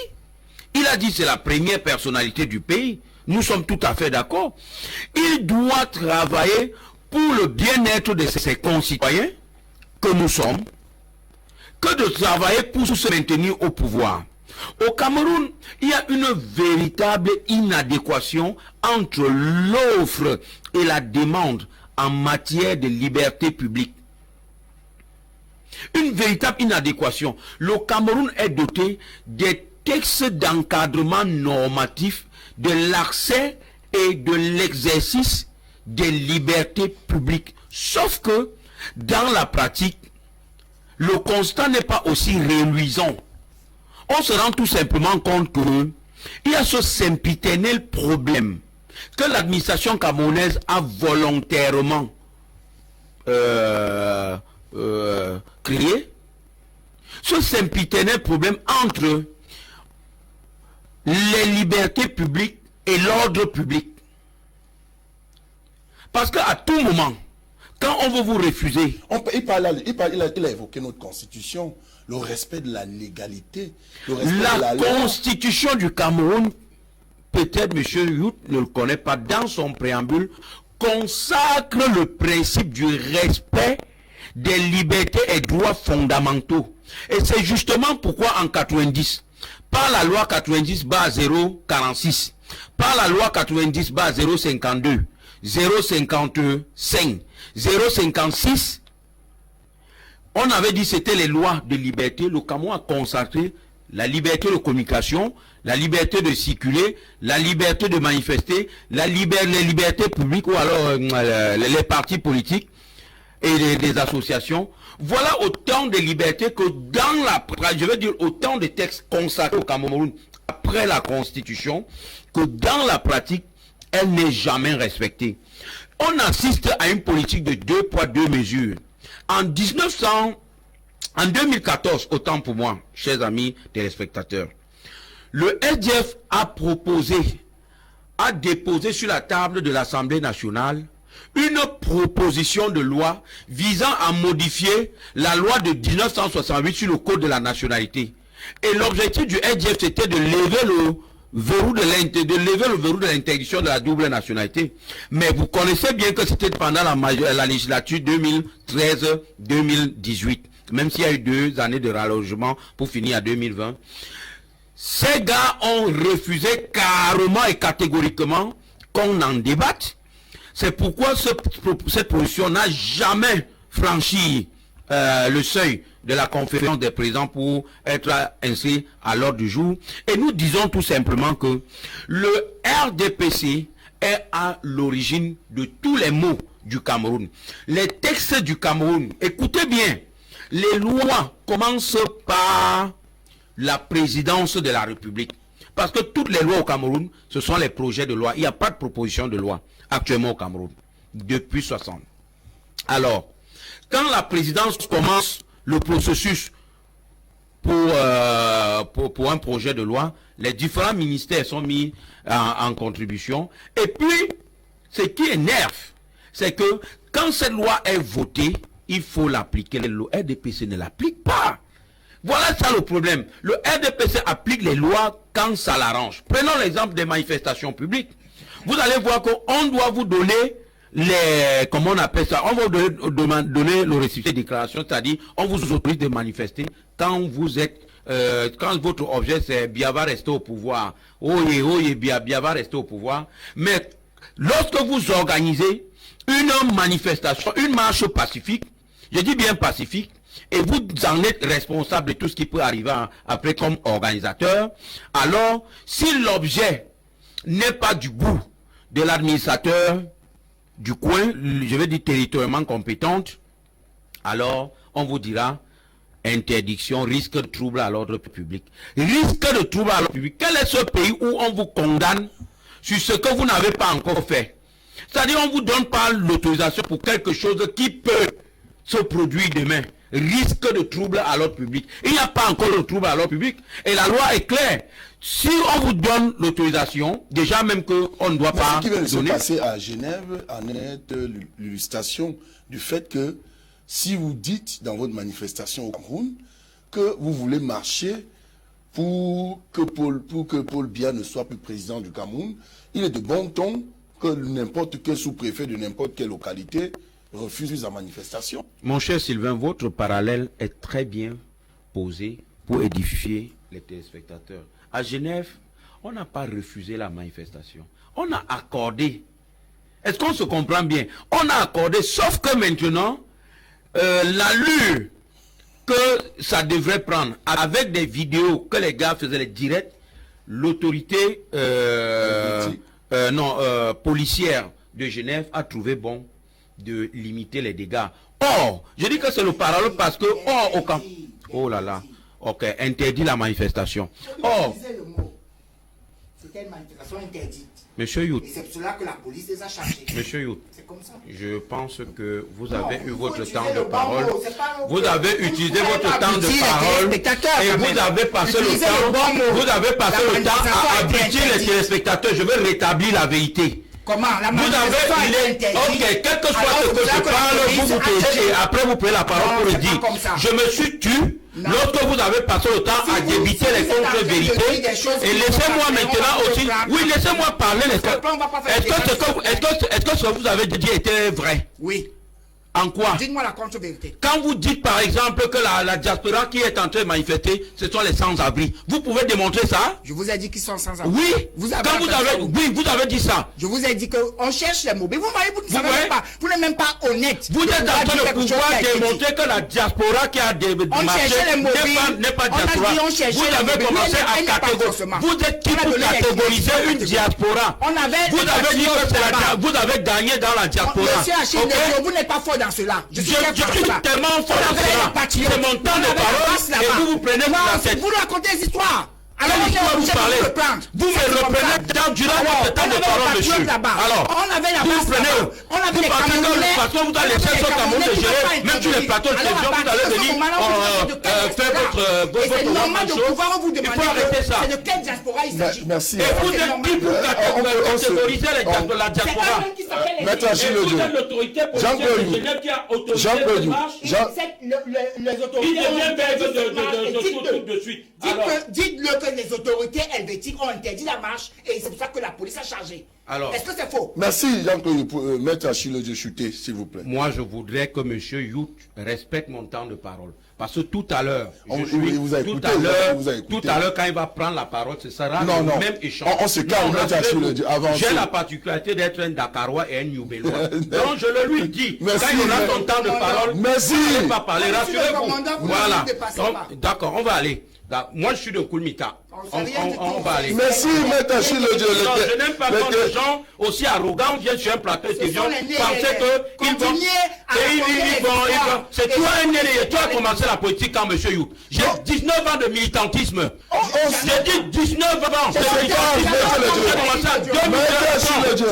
Speaker 4: Il a dit c'est la première personnalité du pays. Nous sommes tout à fait d'accord. Il doit travailler pour le bien-être de ses concitoyens, que nous sommes, que de travailler pour se maintenir au pouvoir. Au Cameroun, il y a une véritable inadéquation entre l'offre et la demande en matière de liberté publique. une véritable inadéquation. Le Cameroun est doté des textes d'encadrement normatif de l'accès et de l'exercice des libertés publiques. Sauf que, dans la pratique, le constat n'est pas aussi réluisant. On se rend tout simplement compte que il y a ce sempiternel problème que l'administration camerounaise a volontairement créé. Ce sempiternel problème entre les libertés publiques et l'ordre public. Parce qu'à tout moment, quand on veut vous refuser...
Speaker 1: Il a évoqué notre constitution, le respect de la légalité, le respect de
Speaker 4: La
Speaker 1: la loi.
Speaker 4: constitution du Cameroun, peut-être M. Yout ne le connaît pas, dans son préambule, consacre le principe du respect des libertés et droits fondamentaux. Et c'est justement pourquoi en 90, par la loi 90/046, par la loi 90/052, 055, 056, on avait dit que c'était les lois de liberté. Le Cameroun a consacré la liberté de communication, la liberté de circuler, la liberté de manifester, les libertés publiques ou alors les partis politiques et les associations. Voilà autant de libertés que dans la... Je veux dire autant de textes consacrés au Cameroun après la Constitution que dans la pratique, elle n'est jamais respectée. On assiste à une politique de 2 poids 2 mesures. En 2014, autant pour moi, chers amis téléspectateurs, le SDF a déposé sur la table de l'Assemblée nationale une proposition de loi visant à modifier la loi de 1968 sur le code de la nationalité. Et l'objectif du SDF, c'était de lever le verrou de l'interdiction de la double nationalité. Mais vous connaissez bien que c'était pendant la législature 2013-2018. Même s'il y a eu 2 années de rallongement pour finir à 2020. Ces gars ont refusé carrément et catégoriquement qu'on en débatte. C'est pourquoi cette position n'a jamais franchi le seuil de la conférence des présidents pour être inscrit à l'ordre du jour. Et nous disons tout simplement que le RDPC est à l'origine de tous les maux du Cameroun. Les textes du Cameroun, écoutez bien, les lois commencent par la présidence de la République. Parce que toutes les lois au Cameroun, ce sont les projets de loi. Il n'y a pas de proposition de loi actuellement au Cameroun, depuis 60. Alors, quand la présidence commence le processus pour un projet de loi, les différents ministères sont mis en contribution. Et puis, ce qui énerve, c'est que quand cette loi est votée, il faut l'appliquer. Le RDPC ne l'applique pas. Voilà ça le problème. Le RDPC applique les lois quand ça l'arrange. Prenons l'exemple des manifestations publiques. Vous allez voir qu'on doit vous donner comment on appelle ça, on va vous donner le récipient de déclaration, c'est-à-dire on vous autorise de manifester quand vous êtes, quand votre objet c'est Biava rester au pouvoir, Biava rester au pouvoir. Mais lorsque vous organisez une manifestation, une marche pacifique, je dis bien pacifique, et vous en êtes responsable de tout ce qui peut arriver après comme organisateur, alors si l'objet n'est pas du goût de l'administrateur du coin, je vais dire territorialement compétente, alors on vous dira interdiction, risque de trouble à l'ordre public. Risque de trouble à l'ordre public. Quel est ce pays où on vous condamne sur ce que vous n'avez pas encore fait? C'est-à-dire on ne vous donne pas l'autorisation pour quelque chose qui peut se produire demain. Risque de trouble à l'ordre public. Il n'y a pas encore de trouble à l'ordre public. Et la loi est claire. Si on vous donne l'autorisation, déjà même qu'on ne doit pas
Speaker 1: ce qui vient de se
Speaker 4: donner...
Speaker 1: passer à Genève en est l'illustration du fait que si vous dites dans votre manifestation au Cameroun que vous voulez marcher pour que Paul Biya ne soit plus président du Cameroun, il est de bon ton que n'importe quel sous-préfet de n'importe quelle localité refuse la manifestation.
Speaker 4: Mon cher Sylvain, votre parallèle est très bien posé pour édifier les téléspectateurs. À Genève, on n'a pas refusé la manifestation. On a accordé. Est-ce qu'on se comprend bien? On a accordé, sauf que maintenant, l'allure que ça devrait prendre, avec des vidéos que les gars faisaient les directs, l'autorité policière de Genève a trouvé bon de limiter les dégâts. Or, je dis que c'est le parole parce que, au camp, oh là là, ok, interdit la manifestation. Or,
Speaker 3: c'était une manifestation interdite.
Speaker 4: Monsieur Yout,
Speaker 3: Et c'est pour cela que la police les a chargés.
Speaker 4: Monsieur Yout,
Speaker 3: C'est comme ça.
Speaker 4: je pense que vous avez eu votre
Speaker 3: utiliser
Speaker 4: temps
Speaker 3: le
Speaker 4: de
Speaker 3: bon
Speaker 4: parole.
Speaker 3: mot, c'est pas
Speaker 4: Vous avez utilisé
Speaker 3: faut
Speaker 4: votre
Speaker 3: pas
Speaker 4: temps de
Speaker 3: abrutir les
Speaker 4: parole
Speaker 3: téléspectateurs,
Speaker 4: et
Speaker 3: quand
Speaker 4: vous
Speaker 3: même.
Speaker 4: avez passé le
Speaker 3: Utilisez le bon
Speaker 4: temps.
Speaker 3: mot.
Speaker 4: Vous avez passé
Speaker 3: La
Speaker 4: le temps
Speaker 3: manifestation
Speaker 4: à
Speaker 3: a été
Speaker 4: abrutir les
Speaker 3: interdite.
Speaker 4: téléspectateurs. Je vais rétablir la vérité.
Speaker 3: Comment la
Speaker 4: Vous
Speaker 3: manifestation a
Speaker 4: avez,
Speaker 3: été interdite.
Speaker 4: ok, quel que soit
Speaker 3: Alors,
Speaker 4: ce
Speaker 3: c'est
Speaker 4: que
Speaker 3: pour ça
Speaker 4: je
Speaker 3: que la
Speaker 4: parle,
Speaker 3: police
Speaker 4: vous
Speaker 3: a
Speaker 4: taisez et
Speaker 3: agi.
Speaker 4: après vous prenez la parole
Speaker 3: Non,
Speaker 4: pour le
Speaker 3: c'est pas
Speaker 4: dire.
Speaker 3: comme ça.
Speaker 4: Je me suis tu
Speaker 3: Non.
Speaker 4: lorsque vous avez passé le temps
Speaker 3: Si
Speaker 4: à
Speaker 3: vous-
Speaker 4: débiter
Speaker 3: si
Speaker 4: les
Speaker 3: vous êtes en train de
Speaker 4: contre-vérités.
Speaker 3: dire des choses
Speaker 4: Et
Speaker 3: qui
Speaker 4: laissez-moi
Speaker 3: sont pas
Speaker 4: maintenant
Speaker 3: vraies, on
Speaker 4: aussi.
Speaker 3: va pas
Speaker 4: Oui,
Speaker 3: se
Speaker 4: laissez-moi parler.
Speaker 3: Parce qu'après, on va pas faire
Speaker 4: Est-ce
Speaker 3: des
Speaker 4: que ce
Speaker 3: débats
Speaker 4: que ce que vous avez dit était vrai?
Speaker 3: Oui.
Speaker 4: En quoi?
Speaker 3: Dites-moi la contre-vérité.
Speaker 4: Quand vous dites par exemple que la diaspora qui est en train de manifester, ce sont les sans-abri, vous pouvez démontrer ça?
Speaker 3: Je vous ai dit qu'ils sont sans abri.
Speaker 4: Oui.
Speaker 3: Vous avez
Speaker 4: Quand vous
Speaker 3: entendu
Speaker 4: avez,
Speaker 3: ça,
Speaker 4: oui, vous avez dit ça.
Speaker 3: Je vous ai dit qu'on cherche les mots. Mais vous voyez, vous ne savez
Speaker 4: voyez?
Speaker 3: même pas. Vous n'êtes même pas honnête.
Speaker 4: Vous êtes en train de pouvoir démontrer que la diaspora qui a
Speaker 3: cherchait les mobiles.
Speaker 4: n'est pas
Speaker 3: On a
Speaker 4: diaspora.
Speaker 3: dit on cherchait
Speaker 4: Vous
Speaker 3: les
Speaker 4: avez
Speaker 3: mobiles.
Speaker 4: commencé
Speaker 3: Mais
Speaker 4: à
Speaker 3: elle n'est pas
Speaker 4: catégoriser.
Speaker 3: forcément.
Speaker 4: Vous êtes qui
Speaker 3: On a
Speaker 4: pour
Speaker 3: donné les
Speaker 4: catégoriser
Speaker 3: explications.
Speaker 4: une diaspora?
Speaker 3: On avait
Speaker 4: Vous avez dit que c'est vous avez gagné dans la diaspora.
Speaker 3: Monsieur Achille,
Speaker 4: Ok?
Speaker 3: vous n'êtes pas fort dans cela. Je suis
Speaker 4: Je
Speaker 3: très fort
Speaker 4: suis
Speaker 3: dans cela.
Speaker 4: tellement fort
Speaker 3: On
Speaker 4: dans
Speaker 3: avait
Speaker 4: cela.
Speaker 3: les patriotes.
Speaker 4: C'est mon temps
Speaker 3: On
Speaker 4: de
Speaker 3: avait la
Speaker 4: parole
Speaker 3: passe là-bas.
Speaker 4: et vous prenez
Speaker 3: Non,
Speaker 4: pour la tête.
Speaker 3: vous racontez des histoires. Alors,
Speaker 4: Quelle histoire vous parlez? Vous me reprenez durant votre temps de parole, monsieur. Alors,
Speaker 3: on avait la
Speaker 4: vous
Speaker 3: base
Speaker 4: prenez,
Speaker 3: là-bas. On avait les
Speaker 4: parce que de
Speaker 3: Camerounais.
Speaker 4: toute façon, vous allez laisser ce Cameroun de gérer, même sur les plateaux de télévision, vous allez venir faire votre
Speaker 3: normal de pouvoir vous
Speaker 4: il
Speaker 3: demander
Speaker 4: faut arrêter ça.
Speaker 3: c'est de quelle diaspora il s'agit.
Speaker 1: Merci.
Speaker 4: Et vous êtes qui pour catégoriser la diaspora?
Speaker 3: C'est un qui s'appelle
Speaker 1: Maître
Speaker 3: les
Speaker 1: Achille
Speaker 4: Et vous
Speaker 1: Dieu.
Speaker 4: êtes l'autorité
Speaker 1: Jean-Claude
Speaker 4: policière de
Speaker 1: Yout.
Speaker 4: Genève qui a autorisé
Speaker 1: Jean-Claude
Speaker 4: cette
Speaker 1: Yout.
Speaker 4: marche.
Speaker 3: les
Speaker 4: Il
Speaker 3: autorités ont
Speaker 4: devient
Speaker 3: interdit
Speaker 4: maître
Speaker 3: cette marche et
Speaker 4: tout de suite. Alors,
Speaker 3: dites-le que les autorités helvétiques ont interdit la marche et c'est pour ça que la police a chargé.
Speaker 4: Alors.
Speaker 3: Est-ce que c'est faux?
Speaker 1: Merci Jean-Claude. Maître Achille Dieu chuté, s'il vous plaît.
Speaker 4: moi, je voudrais que M. Yout respecte mon temps de parole. Parce que tout à l'heure,
Speaker 1: il vous a écouté,
Speaker 4: tout à l'heure, quand il va prendre la parole, ce sera
Speaker 1: Non,
Speaker 4: le
Speaker 1: non.
Speaker 4: même échange.
Speaker 1: On se calme,
Speaker 4: Non,
Speaker 1: Maître Achille Dieu. Avancez.
Speaker 4: j'ai la particularité d'être un Dakarois et un Newbellois. Donc, je le lui dis.
Speaker 1: Merci,
Speaker 4: quand il aura son
Speaker 1: mais-
Speaker 4: temps de parole,
Speaker 1: Merci.
Speaker 4: vous n'allez pas parler,
Speaker 3: Monsieur le
Speaker 4: rassurez-vous.
Speaker 3: commandant, vous
Speaker 4: Voilà.
Speaker 3: ne dépassez
Speaker 4: Donc,
Speaker 3: pas.
Speaker 4: d'accord, on va aller. Moi, je suis de Koulmita. On va aller.
Speaker 1: Merci, Maître Achille Dieu.
Speaker 4: Non, je n'aime pas quand les gens aussi arrogants viennent sur un plateau de télévision
Speaker 3: sont les nés,
Speaker 4: penser que ils vont.
Speaker 3: continuez à raconter les histoires.
Speaker 4: C'est
Speaker 3: Et
Speaker 4: toi
Speaker 3: ça,
Speaker 4: un né, tu as commencé la politique quand monsieur You. J'ai 19 ans de militantisme. J'ai dit 19 ans.
Speaker 1: C'est ça,
Speaker 4: J'ai commencé en
Speaker 1: Maître Achille Dieu.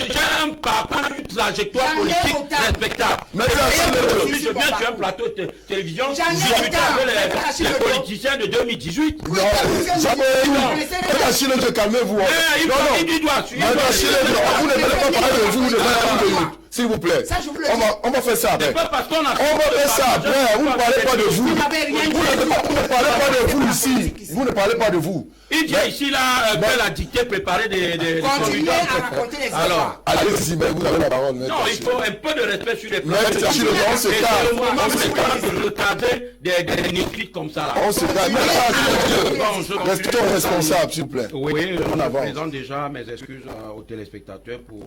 Speaker 4: J'ai un parcours, une trajectoire
Speaker 3: J'en ai
Speaker 4: politique
Speaker 3: aucun.
Speaker 4: respectable.
Speaker 1: Maître Achille Dieu.
Speaker 4: Aujourd'hui, je viens sur un plateau de télévision,
Speaker 3: J'en ai
Speaker 4: discuter
Speaker 3: aucun.
Speaker 4: avec
Speaker 3: Maître Achille
Speaker 4: les
Speaker 3: Dieu.
Speaker 4: politiciens de 2018.
Speaker 1: Non, Maître Achille Dieu, calmez-vous.
Speaker 4: Il
Speaker 1: Non, non.
Speaker 4: doit suivre.
Speaker 1: Maître Achille Dieu, vous ne devez pas parler de vous, vous devez parler de vous. S'il vous plaît.
Speaker 3: Ça, je vous le
Speaker 1: On va faire ça après.
Speaker 4: C'est pas parce qu'on a
Speaker 1: On va faire ça après. Vous ne parlez pas de vous.
Speaker 3: Vous n'avez rien dit.
Speaker 1: Vous ne parlez pas de vous ici. Vous ne parlez pas de vous.
Speaker 4: Il vient ici là, fait la dictée préparée des
Speaker 3: Continuez à raconter les
Speaker 4: Alors,
Speaker 3: histoires.
Speaker 1: Allez-y, mais vous avez la parole, Maître
Speaker 4: non, il
Speaker 1: Achille.
Speaker 4: faut un peu de respect sur les plans.
Speaker 1: Maître Achille, on se
Speaker 4: Et c'est le
Speaker 1: calme.
Speaker 4: moment
Speaker 1: On
Speaker 4: où
Speaker 1: se
Speaker 4: c'est
Speaker 1: calme.
Speaker 4: de recadrer des néophytes comme ça là.
Speaker 1: On se calme. Maître Achille,
Speaker 4: Bon, je continue.
Speaker 1: restons responsables, s'il vous plaît.
Speaker 4: Oui,
Speaker 1: On
Speaker 4: je
Speaker 1: avance.
Speaker 4: présente déjà mes excuses aux téléspectateurs pour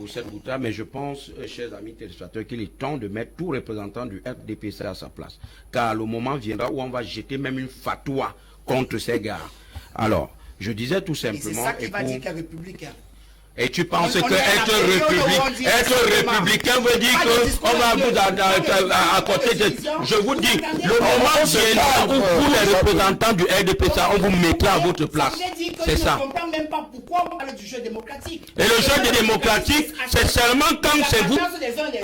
Speaker 4: cette boutade, mais je pense, chers amis téléspectateurs, qu'il est temps de mettre tout représentant du RDPC à sa place. Car le moment viendra où on va jeter même une fatwa contre ces gars. Alors, je disais tout
Speaker 3: Et c'est
Speaker 4: simplement...
Speaker 3: ça qui
Speaker 4: et
Speaker 3: va
Speaker 4: pour-
Speaker 3: dire qu'il est républicain.
Speaker 4: Et tu penses
Speaker 3: On
Speaker 4: que
Speaker 3: est à la
Speaker 4: être
Speaker 3: période où on dit
Speaker 4: républicain veut dire
Speaker 3: Pas de discours
Speaker 4: qu'on va
Speaker 3: de-
Speaker 4: vous à côté de... Je vous dis, le moment
Speaker 1: se
Speaker 4: viendra
Speaker 1: calme,
Speaker 4: où vous, les
Speaker 1: Jean-Claude.
Speaker 4: représentants du RDPC, on vous mettra à votre place.
Speaker 3: Ça veut dire que
Speaker 4: C'est
Speaker 3: je
Speaker 4: ça.
Speaker 3: ne comprends même pas pourquoi on parle du jeu démocratique.
Speaker 4: Et le jeu des démocratiques, c'est seulement quand c'est vous...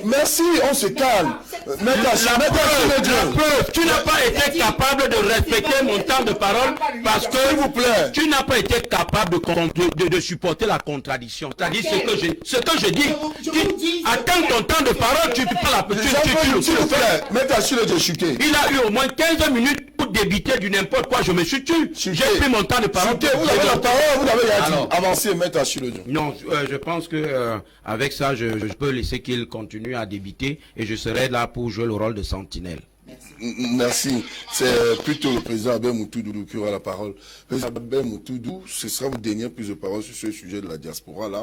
Speaker 1: Merci, on se calme. Maître Achille,
Speaker 4: La
Speaker 1: Maître Achille Dieu.
Speaker 4: preuve, tu n'as pas été capable de respecter mon temps de parole parce que
Speaker 1: S'il vous plaît.
Speaker 4: tu n'as pas été capable de supporter la contradiction. C'est-à-dire ce que je dis.
Speaker 3: Je vous dis,
Speaker 4: Attends ton temps de parole, tu peux pas la
Speaker 1: Jean-Claude, s'il vous plaît. Maître Achille Dieu chuté.
Speaker 4: Il a eu au moins 15 minutes pour débiter du n'importe quoi. Je me suis tué. J'ai pris mon temps de parole.
Speaker 1: Chuté, vous avez la parole, vous avez rien dit.
Speaker 4: Alors.
Speaker 1: Avancez, Maître Achille Dieu.
Speaker 4: Non, je pense que avec ça, je peux laisser qu'il continue à débiter et je serai là pour jouer le rôle de sentinelle.
Speaker 1: Merci. C'est plutôt le président Abel Moutoudou qui aura la parole. Président Abel Moutoudou, ce sera votre dernière prise de parole sur ce sujet de la diaspora là.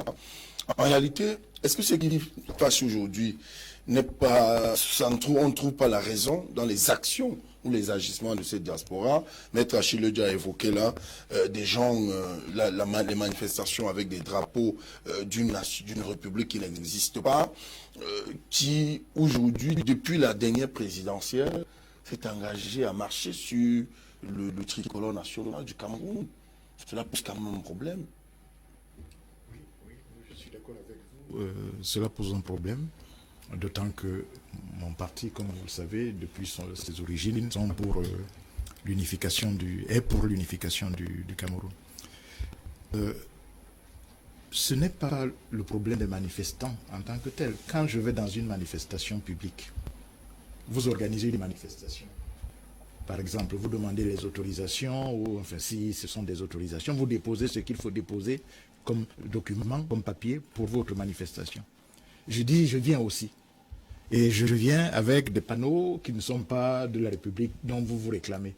Speaker 1: En réalité, est-ce que ce qui passe aujourd'hui n'est pas, on ne trouve pas la raison dans les actions ou les agissements de cette diaspora. Maître Achille Ledia a évoqué là des gens, les manifestations avec des drapeaux d'une république qui n'existe pas, qui aujourd'hui, depuis la dernière présidentielle, s'est engagé à marcher sur le tricolore national du Cameroun. Cela pose quand même un problème.
Speaker 2: Oui, je suis d'accord avec vous. Cela pose un problème, d'autant que mon parti, comme vous le savez, depuis ses origines, sont pour l'unification du Cameroun. Ce n'est pas le problème des manifestants en tant que tel. Quand je vais dans une manifestation publique, vous organisez une manifestation. Par exemple, vous demandez les autorisations, ou enfin si ce sont des autorisations, vous déposez ce qu'il faut déposer comme document, comme papier pour votre manifestation. Je dis, je viens aussi. Et je viens avec des panneaux qui ne sont pas de la République dont vous vous réclamez.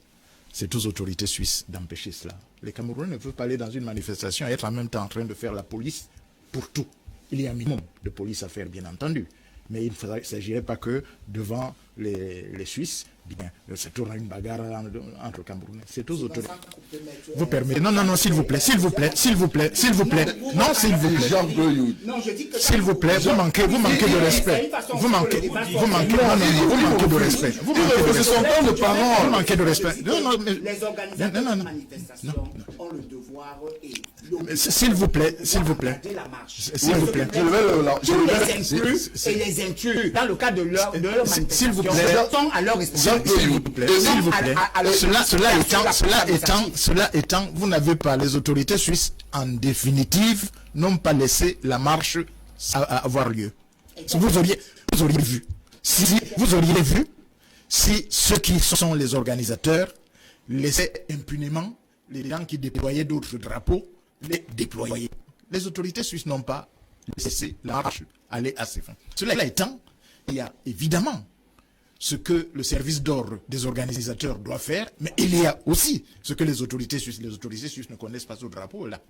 Speaker 2: C'est aux autorités suisses d'empêcher cela. Les Camerounais ne peuvent pas aller dans une manifestation et être en même temps en train de faire la police pour tout. Il y a un minimum de police à faire, bien entendu. Mais il ne s'agirait pas que devant les Suisses, bien, ça tourne une bagarre entre Camerounais. C'est aux autorités. Vous permettez. Non, s'il vous plaît. Non, s'il vous plaît. S'il vous plaît. S'il vous plaît, vous manquez de respect. Vous manquez de respect. Vous manquez de respect.
Speaker 3: Les organisateurs de manifestations ont le devoir et
Speaker 2: s'il vous plaît.
Speaker 3: S'il vous plaît. Et les inclus dans le cadre de leur manifestation sont à leur responsabilité.
Speaker 2: Cela étant, vous n'avez pas, les autorités suisses, en définitive, n'ont pas laissé la marche avoir lieu. Vous auriez vu. Vous auriez vu si ceux qui sont les organisateurs laissaient impunément les gens qui déployaient d'autres drapeaux les déployer. Les autorités suisses n'ont pas laissé la marche aller à ses fins. Cela étant, il y a évidemment ce que le service d'ordre des organisateurs doit faire, mais il y a aussi ce que les autorités suisses ne connaissent pas ce drapeau-là.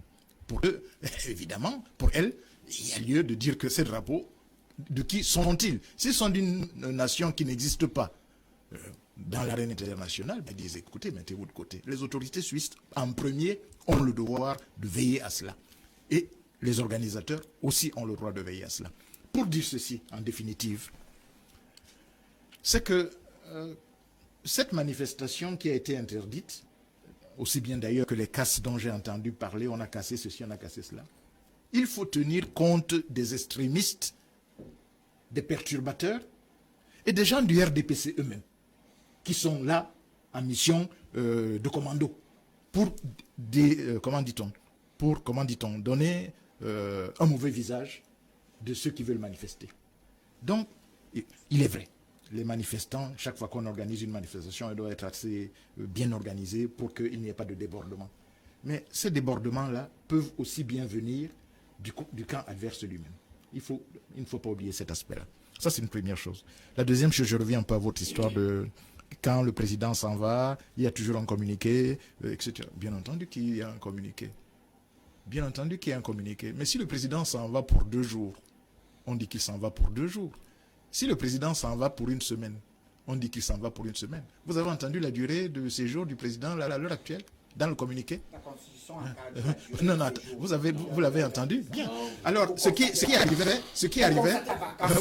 Speaker 2: Pour eux, évidemment, pour elles, il y a lieu de dire que ces drapeaux, de qui sont-ils? S'ils sont d'une nation qui n'existe pas dans l'arène internationale, ben disent, écoutez, mettez-vous de côté. Les autorités suisses, en premier, ont le devoir de veiller à cela. Et les organisateurs aussi ont le droit de veiller à cela. Pour dire ceci, en définitive, c'est que cette manifestation qui a été interdite, aussi bien d'ailleurs que les casses dont j'ai entendu parler, on a cassé ceci, on a cassé cela, il faut tenir compte des extrémistes, des perturbateurs et des gens du RDPC eux-mêmes, qui sont là en mission de commando pour, donner un mauvais visage de ceux qui veulent manifester. Donc, il est vrai, les manifestants, chaque fois qu'on organise une manifestation, elle doit être assez bien organisée pour qu'il n'y ait pas de débordement. Mais ces débordements-là peuvent aussi bien venir du camp adverse lui-même. Il ne faut pas oublier cet aspect-là. Ça, c'est une première chose. La deuxième chose, je reviens un peu à votre histoire de quand le président s'en va, il y a toujours un communiqué, etc. Bien entendu qu'il y a un communiqué. Bien entendu qu'il y a un communiqué. Mais si le président s'en va pour 2 jours, on dit qu'il s'en va pour 2 jours. Si le président s'en va pour 1 semaine, on dit qu'il s'en va pour 1 semaine. Vous avez entendu la durée de séjour du président à l'heure actuelle, dans le communiqué?
Speaker 3: La Constitution
Speaker 2: non, vous l'avez entendu? Bien. Alors, ce qui arriverait,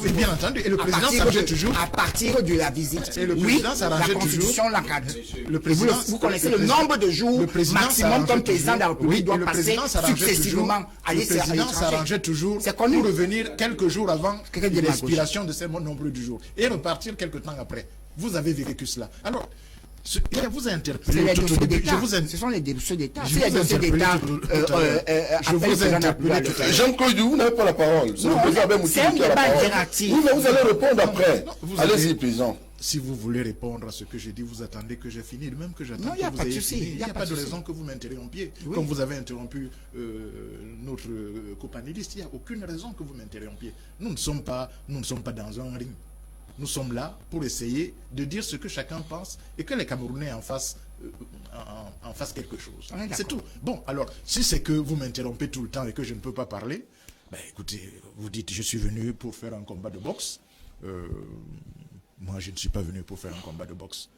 Speaker 2: oui, bien entendu, et le président s'arrangeait toujours.
Speaker 3: À partir de la visite.
Speaker 2: Et le président s'arrangeait toujours.
Speaker 3: La Constitution vous connaissez le nombre de jours maximum qu'un président de la République doit passer successivement à
Speaker 2: l'étranger. Le président s'arrangeait toujours pour revenir quelques jours avant l'expiration de ces nombreux du jour et repartir quelques temps après. Vous avez vécu cela. Alors, je vous ai interpellé.
Speaker 3: Ce sont les dossiers d'État. Si les dossiers d'État
Speaker 2: je vous ai interpellé.
Speaker 1: Jean-Claude, vous n'avez pas la parole. C'est
Speaker 3: un débat interactif.
Speaker 1: Oui, mais vous allez répondre après. Allez-y, président.
Speaker 2: Si vous voulez répondre à ce que j'ai dit, vous attendez que j'ai fini. Même que j'attends que vous ayez fini. Il n'y a pas de raison que vous m'interrompiez. Comme vous avez interrompu notre copanéliste, il n'y a aucune raison que vous m'interrompiez. Nous ne sommes pas dans un ring. Nous sommes là pour essayer de dire ce que chacun pense et que les Camerounais en fassent quelque chose. C'est tout. Bon, alors, si c'est que vous m'interrompez tout le temps et que je ne peux pas parler, ben écoutez, vous dites je suis venu pour faire un combat de boxe, moi, je ne suis pas venu pour faire un combat de boxe.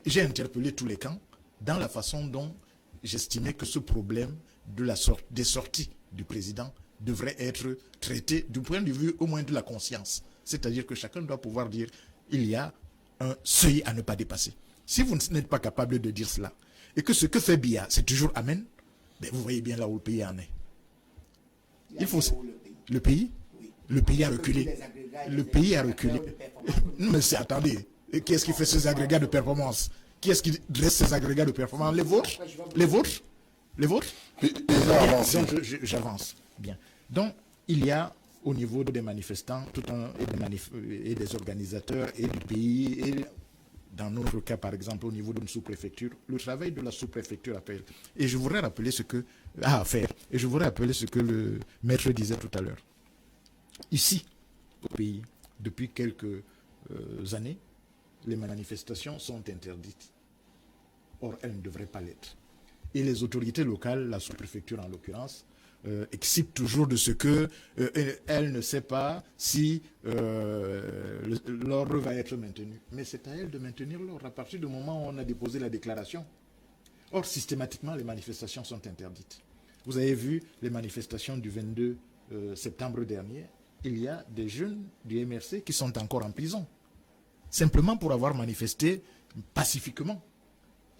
Speaker 2: J'ai interpellé tous les camps dans la façon dont j'estimais que ce problème des sorties du président devrait être traité du point de vue au moins de la conscience. C'est-à-dire que chacun doit pouvoir dire il y a un seuil à ne pas dépasser. Si vous n'êtes pas capable de dire cela, et que ce que fait Biya, c'est toujours Amen, ben vous voyez bien là où le pays en est. Il faut... Le pays oui. Le pays a reculé. Le pays a reculé. Mais attendez, qui est-ce qui fait ces agrégats de performance? Qui est-ce qui dresse ces agrégats de performance? Les vôtres? Les vôtres? Les vôtres? J'avance. Bien. Donc, il y a au niveau des manifestants et des organisateurs et du pays, et dans notre cas, par exemple, au niveau d'une sous-préfecture, le travail de la sous-préfecture appelle. Et je voudrais rappeler ce que le maître disait tout à l'heure. Ici, au pays, depuis quelques années, les manifestations sont interdites. Or, elles ne devraient pas l'être. Et les autorités locales, la sous-préfecture en l'occurrence, excite toujours de ce que elle ne sait pas si l'ordre va être maintenu. Mais c'est à elle de maintenir l'ordre à partir du moment où on a déposé la déclaration. Or, systématiquement, les manifestations sont interdites. Vous avez vu les manifestations du 22 septembre dernier. Il y a des jeunes du MRC qui sont encore en prison, simplement pour avoir manifesté pacifiquement.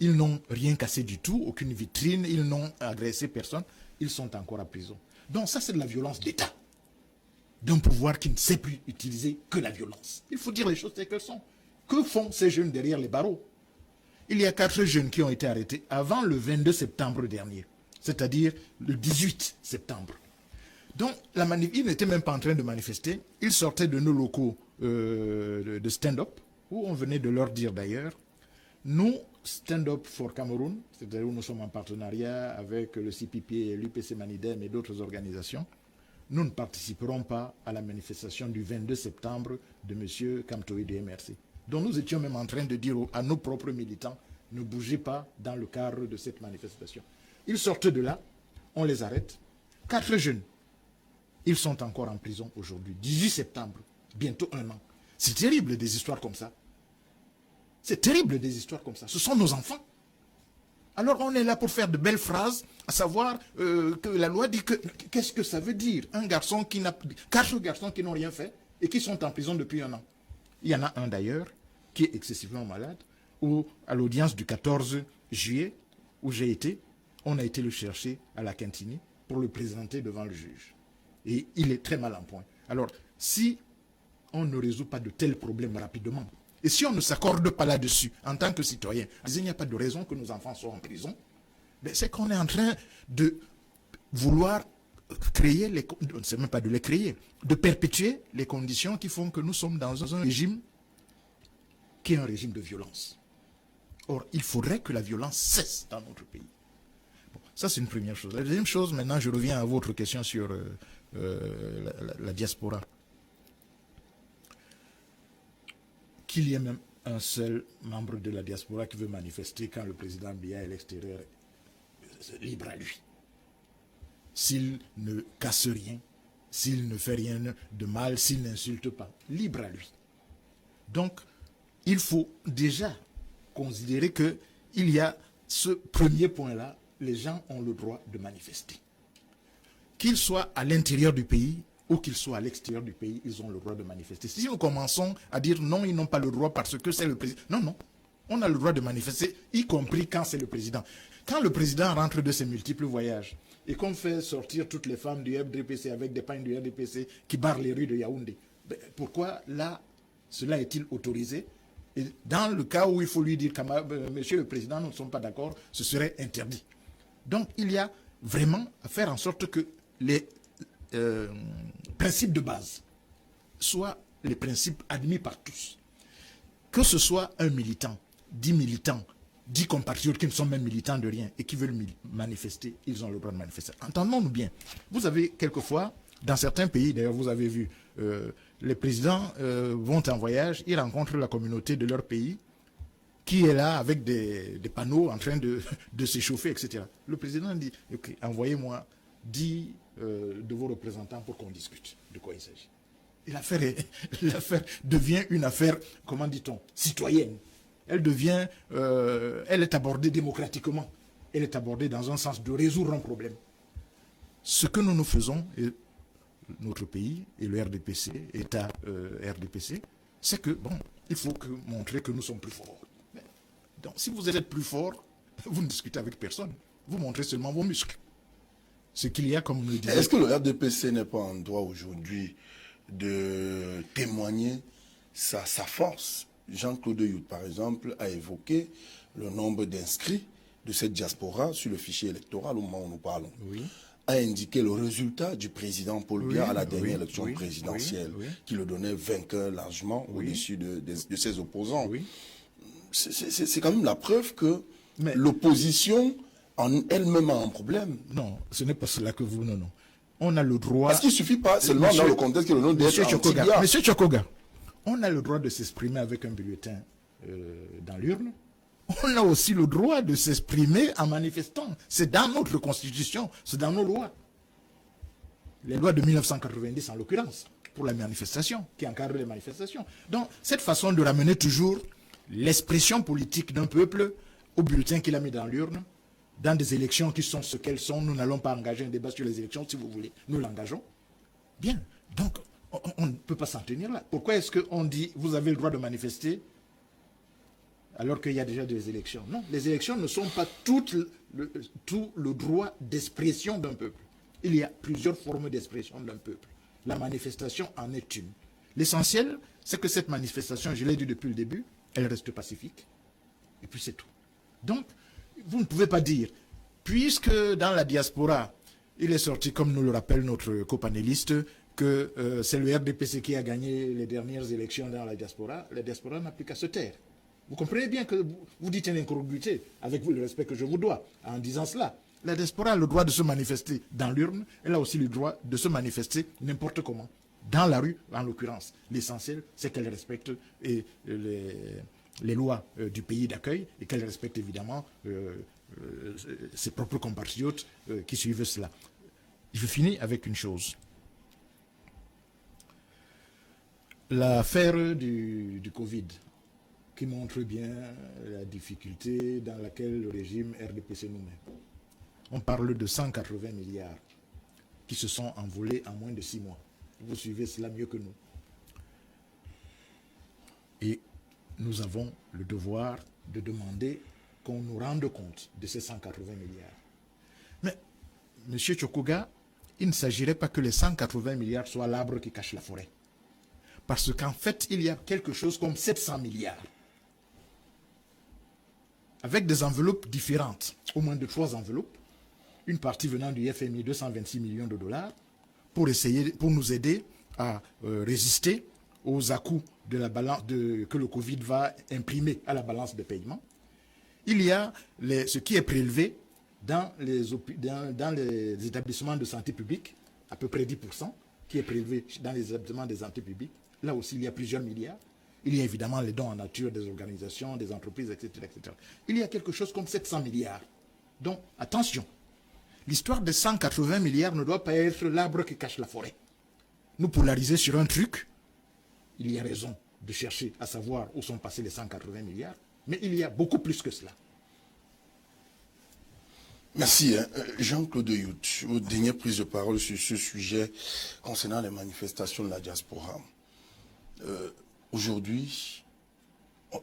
Speaker 2: Ils n'ont rien cassé du tout, aucune vitrine, ils n'ont agressé personne. Ils sont encore en prison. Donc ça, c'est de la violence d'État. D'un pouvoir qui ne sait plus utiliser que la violence. Il faut dire les choses telles qu'elles sont. Que font ces jeunes derrière les barreaux? Il y a 4 jeunes qui ont été arrêtés avant le 22 septembre dernier, c'est-à-dire le 18 septembre. Donc, ils n'étaient même pas en train de manifester. Ils sortaient de nos locaux de stand-up, où on venait de leur dire d'ailleurs, nous, Stand Up for Cameroun, c'est-à-dire où nous sommes en partenariat avec le CPP et l'UPC Manidem et d'autres organisations, nous ne participerons pas à la manifestation du 22 septembre de M. Kamtoé du MRC. Donc nous étions même en train de dire à nos propres militants, ne bougez pas dans le cadre de cette manifestation. Ils sortent de là, on les arrête. 4 jeunes, ils sont encore en prison aujourd'hui, 18 septembre, bientôt 1 an. C'est terrible des histoires comme ça. C'est terrible des histoires comme ça. Ce sont nos enfants. Alors on est là pour faire de belles phrases, à savoir que la loi dit que... Qu'est-ce que ça veut dire? 4 garçons qui n'ont rien fait et qui sont en prison depuis 1 an. Il y en a un d'ailleurs qui est excessivement malade, où à l'audience du 14 juillet, où j'ai été, on a été le chercher à la Quintini pour le présenter devant le juge. Et il est très mal en point. Alors, si on ne résout pas de tels problèmes rapidement, et si on ne s'accorde pas là-dessus, en tant que citoyen, il n'y a pas de raison que nos enfants soient en prison, c'est qu'on est en train de vouloir créer, c'est même pas de les créer, de perpétuer les conditions qui font que nous sommes dans un régime qui est un régime de violence. Or, il faudrait que la violence cesse dans notre pays. Bon, ça, c'est une première chose. La deuxième chose, maintenant, je reviens à votre question sur la diaspora. Qu'il y ait même un seul membre de la diaspora qui veut manifester quand le président Biya est à l'extérieur, c'est libre à lui. S'il ne casse rien, s'il ne fait rien de mal, s'il n'insulte pas, libre à lui. Donc, il faut déjà considérer qu'il y a ce premier point-là, les gens ont le droit de manifester. Qu'ils soient à l'intérieur du pays, ou qu'ils soient à l'extérieur du pays, ils ont le droit de manifester. Si nous commençons à dire non, ils n'ont pas le droit parce que c'est le président. Non, non. On a le droit de manifester, y compris quand c'est le président. Quand le président rentre de ses multiples voyages et qu'on fait sortir toutes les femmes du RDPC avec des pagnes du RDPC qui barrent les rues de Yaoundé, pourquoi là, cela est-il autorisé? Et dans le cas où il faut lui dire, monsieur le président, nous ne sommes pas d'accord, ce serait interdit. Donc il y a vraiment à faire en sorte que les principes de base soient les principes admis par tous. Que ce soit un militant, 10 compatriotes qui ne sont même militants de rien et qui veulent manifester, ils ont le droit de manifester. Entendons-nous bien. Vous avez quelquefois, dans certains pays, d'ailleurs vous avez vu, les présidents vont en voyage, ils rencontrent la communauté de leur pays qui est là avec des panneaux en train de s'échauffer, etc. Le président dit, ok, envoyez-moi 10 de vos représentants pour qu'on discute de quoi il s'agit. Et l'affaire devient une affaire, comment dit-on, citoyenne. Elle est abordée démocratiquement. Elle est abordée dans un sens de résoudre un problème. Ce que nous faisons, et notre pays et le RDPC, État RDPC, c'est que, bon, il faut montrer que nous sommes plus forts. Donc, si vous êtes plus fort, vous ne discutez avec personne. Vous montrez seulement vos muscles. Ce qu'il y a, comme on le disait...
Speaker 1: Est-ce que le RDPC n'est pas en droit aujourd'hui de témoigner sa force? Jean-Claude Yout, par exemple, a évoqué le nombre d'inscrits de cette diaspora sur le fichier électoral au moment où nous parlons.
Speaker 2: Oui.
Speaker 1: A indiqué le résultat du président Paul Biya à la dernière élection présidentielle, qui le donnait vainqueur largement au-dessus de ses opposants.
Speaker 2: Oui.
Speaker 1: C'est quand même la preuve que l'opposition en elle-même a un problème.
Speaker 2: Non, ce n'est pas cela que vous... Non. On a le droit...
Speaker 1: Parce qu'il ne suffit pas seulement dans le contexte que le nom d'être
Speaker 2: anti-Biya. Monsieur Tchokoga, on a le droit de s'exprimer avec un bulletin dans l'urne. On a aussi le droit de s'exprimer en manifestant. C'est dans notre constitution, c'est dans nos lois. Les lois de 1990 en l'occurrence, pour la manifestation, qui encadrent les manifestations. Donc, cette façon de ramener toujours l'expression politique d'un peuple au bulletin qu'il a mis dans l'urne, dans des élections qui sont ce qu'elles sont, nous n'allons pas engager un débat sur les élections, si vous voulez, nous l'engageons. Bien, donc, on ne peut pas s'en tenir là. Pourquoi est-ce qu'on dit, vous avez le droit de manifester alors qu'il y a déjà des élections? Non, les élections ne sont pas tout le droit d'expression d'un peuple. Il y a plusieurs formes d'expression d'un peuple. La manifestation en est une. L'essentiel, c'est que cette manifestation, je l'ai dit depuis le début, elle reste pacifique. Et puis c'est tout. Donc, vous ne pouvez pas dire, puisque dans la diaspora, il est sorti, comme nous le rappelle notre copanéliste, que c'est le RDPC qui a gagné les dernières élections dans la diaspora n'a plus qu'à se taire. Vous comprenez bien que vous dites une incongruité, avec vous le respect que je vous dois, en disant cela. La diaspora a le droit de se manifester dans l'urne, elle a aussi le droit de se manifester n'importe comment, dans la rue en l'occurrence. L'essentiel, c'est qu'elle respecte les lois du pays d'accueil et qu'elle respecte évidemment ses propres compatriotes qui suivent cela. Je finis avec une chose. L'affaire du Covid, qui montre bien la difficulté dans laquelle le régime RDPC nous met. On parle de 180 milliards qui se sont envolés en moins de 6 mois. Vous suivez cela mieux que nous. Et nous avons le devoir de demander qu'on nous rende compte de ces 180 milliards. Mais, M. Tchokoga, il ne s'agirait pas que les 180 milliards soient l'arbre qui cache la forêt. Parce qu'en fait, il y a quelque chose comme 700 milliards. Avec des enveloppes différentes, au moins de 3 enveloppes, une partie venant du FMI, 226 millions de dollars, pour nous aider à résister aux à-coups de la balance que le Covid va imprimer à la balance de paiement. Il y a ce qui est prélevé dans les établissements de santé publique, à peu près 10%, qui est prélevé dans les établissements de santé publique. Là aussi, il y a plusieurs milliards. Il y a évidemment les dons en nature des organisations, des entreprises, etc., etc. Il y a quelque chose comme 700 milliards. Donc, attention, l'histoire des 180 milliards ne doit pas être l'arbre qui cache la forêt. Nous polariser sur un truc, il y a raison de chercher à savoir où sont passés les 180 milliards, mais il y a beaucoup plus que cela.
Speaker 1: Merci. Jean-Claude Yout, votre dernière prise de parole sur ce sujet concernant les manifestations de la diaspora. Aujourd'hui,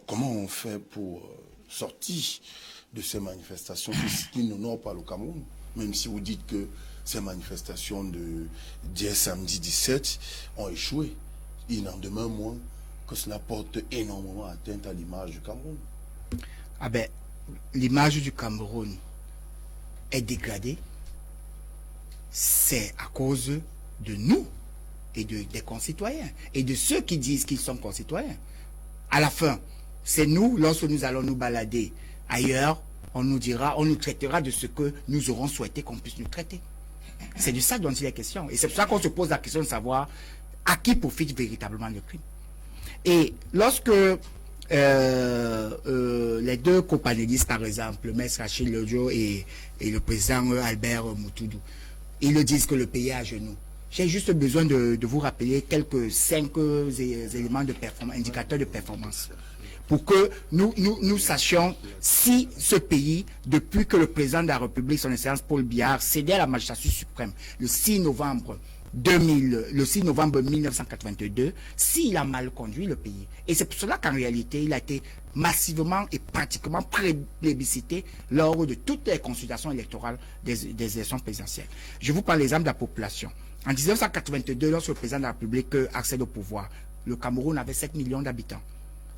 Speaker 1: comment on fait pour sortir de ces manifestations qui n'honorent pas le Cameroun, même si vous dites que ces manifestations d'hier samedi 17 ont échoué. Il n'en demeure moins que cela porte énormément atteinte à l'image du Cameroun.
Speaker 3: Ah ben, l'image du Cameroun est dégradée. C'est à cause de nous et des concitoyens et de ceux qui disent qu'ils sont concitoyens. À la fin, c'est nous, lorsque nous allons nous balader ailleurs, on nous traitera de ce que nous aurons souhaité qu'on puisse nous traiter. C'est de ça dont il est question. Et c'est pour ça qu'on se pose la question de savoir à qui profite véritablement le crime. Et lorsque les deux copanélistes, par exemple, M. Rachid Lodjo et le président Albert Moutoudou, ils le disent que le pays est à genoux. J'ai juste besoin de vous rappeler quelques 5 éléments de performance, indicateurs de performance, pour que nous sachions si ce pays, depuis que le président de la République, son Excellence Paul Biya, cédait à la magistrature suprême le 6 novembre 1982, s'il a mal conduit le pays. Et c'est pour cela qu'en réalité, il a été massivement et pratiquement plébiscité lors de toutes les consultations électorales des élections présidentielles. Je vous parle l'exemple de la population. En 1982, lorsque le président de la République accède au pouvoir, le Cameroun avait 7 millions d'habitants.